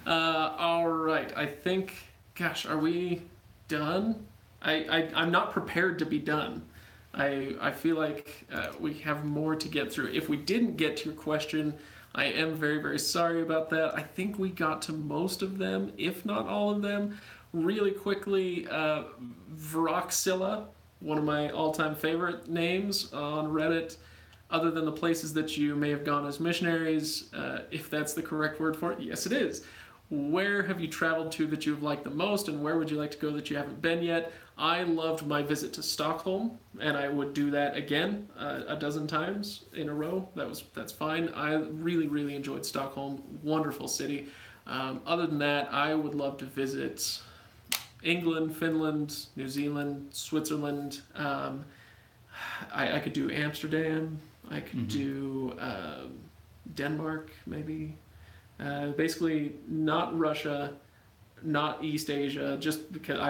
all right. I think, gosh, are we done? I'm not prepared to be done. I feel like we have more to get through. If we didn't get to your question, I am very, very sorry about that. I think we got to most of them, if not all of them. Really quickly, Vroxilla, one of my all-time favorite names on Reddit, other than the places that you may have gone as missionaries, if that's the correct word for it. Yes, it is. Where have you traveled to that you've liked the most, and where would you like to go that you haven't been yet? I loved my visit to Stockholm, and I would do that again a dozen times in a row. That's fine. I really, really enjoyed Stockholm. Wonderful city. Other than that, I would love to visit England, Finland, New Zealand, Switzerland. I could do Amsterdam. I could do Denmark, maybe. Basically, not Russia, not East Asia, just because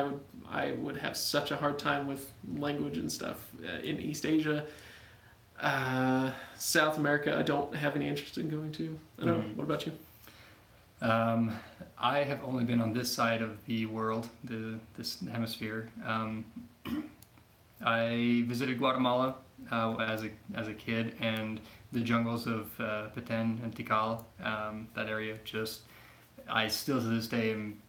I would have such a hard time with language and stuff in East Asia. South America, I don't have any interest in going to. I don't know. What about you? I have only been on this side of the world, this hemisphere. I visited Guatemala as a kid, and the jungles of Petén and Tikal, that area. I still to this day am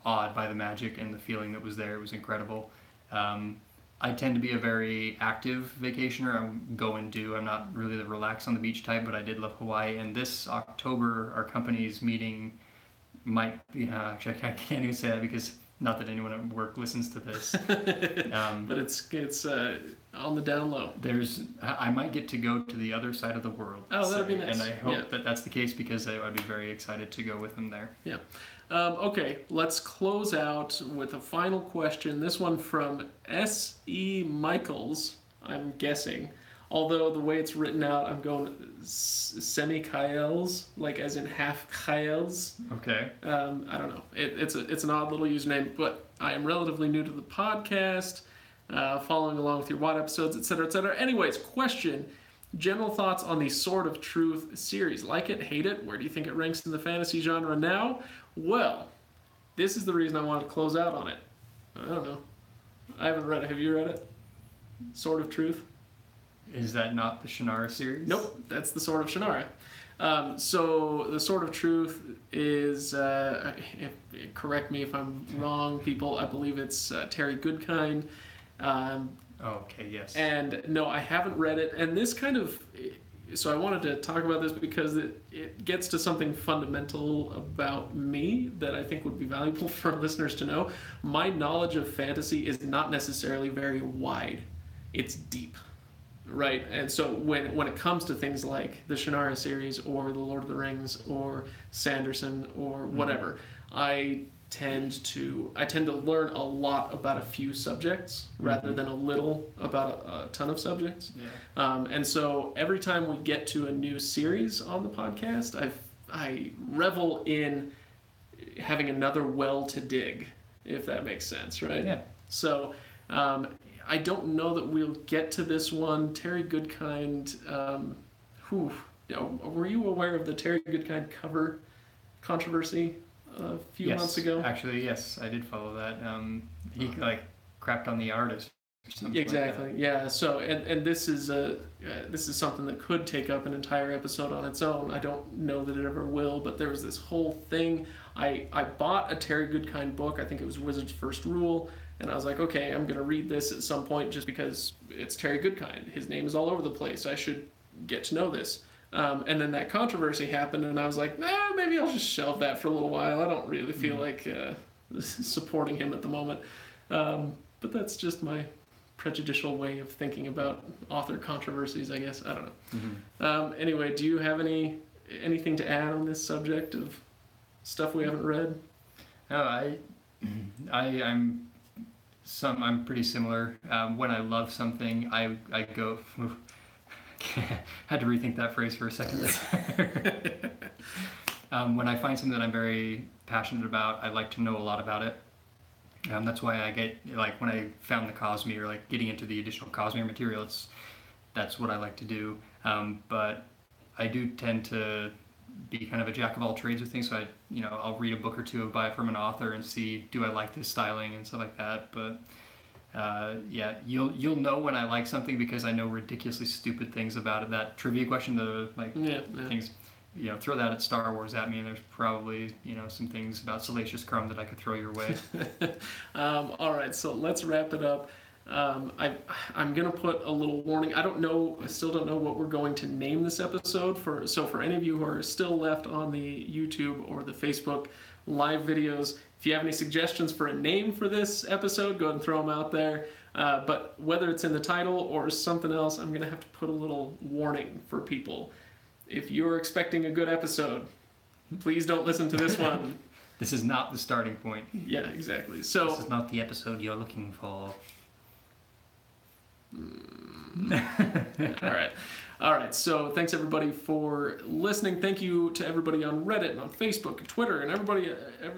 awed by the magic and the feeling that was there. It was incredible. I tend to be a very active vacationer. I go and do. I'm not really the relax on the beach type, but I did love Hawaii. And this October, our company's meeting might be. Actually, I can't even say that because not that anyone at work listens to this. But it's on the down low. I might get to go to the other side of the world. Oh, that'd be nice. And I hope that that's the case because I'd be very excited to go with them there. Yeah. Okay, let's close out with a final question. This one from S.E. Michaels, I'm guessing. Although the way it's written out, I'm going semi-Kaels, like as in half Kaels. Okay. I don't know. It's an odd little username, but I am relatively new to the podcast, following along with your WOD episodes, etc., etc. Anyways, question. General thoughts on the Sword of Truth series. Like it, hate it? Where do you think it ranks in the fantasy genre now? Well, this is the reason I wanted to close out on it. I don't know. I haven't read it. Have you read it? Sword of Truth? Is that not the Shannara series? Nope, that's the Sword of Shannara. So the Sword of Truth is, correct me if I'm wrong, people, I believe it's Terry Goodkind. Okay, yes. And no, I haven't read it. And this kind of, so I wanted to talk about this because it gets to something fundamental about me that I think would be valuable for listeners to know. My knowledge of fantasy is not necessarily very wide. It's deep. Right, and so when it comes to things like the Shannara series or the Lord of the Rings or Sanderson or whatever, I tend to learn a lot about a few subjects rather than a little about a ton of subjects. Yeah. And so every time we get to a new series on the podcast, I revel in having another well to dig, if that makes sense, right? Yeah. So. I don't know that we'll get to this one. Terry Goodkind, were you aware of the Terry Goodkind cover controversy a few months ago? Actually, yes, I did follow that. He crapped on the artist, or something like Exactly. Yeah. So, and this is something that could take up an entire episode on its own. I don't know that it ever will, but there was this whole thing. I bought a Terry Goodkind book. I think it was Wizard's First Rule, and I was like, okay, I'm gonna read this at some point just because it's Terry Goodkind. His name is all over the place. I should get to know this. And then that controversy happened, and I was like, nah, maybe I'll just shelve that for a little while. I don't really feel like supporting him at the moment. But that's just my prejudicial way of thinking about author controversies, I guess. I don't know. Anyway, do you have anything to add on this subject of stuff we haven't read? No, I'm pretty similar. When I love something, I go. Had to rethink that phrase for a second. When I find something that I'm very passionate about, I like to know a lot about it. That's why I get, like, when I found the Cosmere, like getting into the additional Cosmere material, that's what I like to do. But I do tend to be kind of a jack of all trades with things. So I'll read a book or two from an author and see, do I like this styling and stuff like that. But yeah, you'll know when I like something because I know ridiculously stupid things about it. That trivia question, things, throw that at Star Wars at me, and there's probably some things about Salacious Crumb that I could throw your way. All right, so let's wrap it up. I'm gonna put a little warning. I still don't know what we're going to name this episode for. So for any of you who are still left on the YouTube or the Facebook live videos, if you have any suggestions for a name for this episode, go ahead and throw them out there. But whether it's in the title or something else, I'm gonna have to put a little warning for people. If you're expecting a good episode, please don't listen to this one. This is not the starting point. Yeah, exactly. So this is not the episode you're looking for. All right. So thanks everybody for listening. Thank you to everybody on Reddit and on Facebook and Twitter and everybody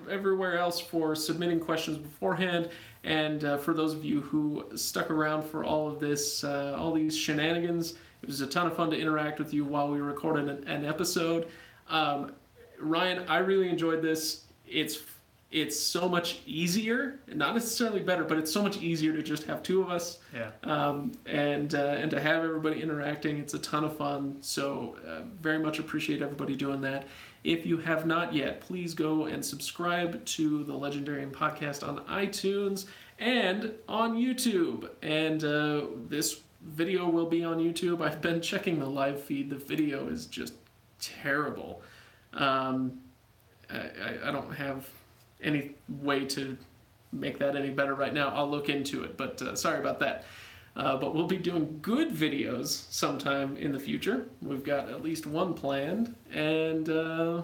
everywhere else for submitting questions beforehand. And for those of you who stuck around for all of this, all these shenanigans, it was a ton of fun to interact with you while we recorded an episode. Ryan, I really enjoyed this. It's so much easier, not necessarily better, but it's so much easier to just have two of us. Yeah. And to have everybody interacting, it's a ton of fun. So very much appreciate everybody doing that. If you have not yet, please go and subscribe to the Legendarium podcast on iTunes and on YouTube. And this video will be on YouTube. I've been checking the live feed. The video is just terrible. I don't have any way to make that any better right now. I'll look into it, but sorry about that. But we'll be doing good videos sometime in the future. We've got at least one planned, and go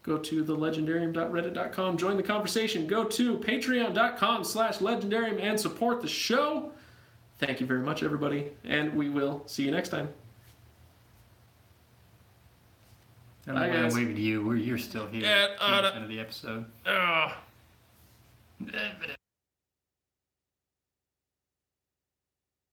to thelegendarium.reddit.com, join the conversation, go to patreon.com/legendarium and support the show. Thank you very much, everybody, and we will see you next time. I don't want to wave to you. You're still here. Yeah, at the end of the episode.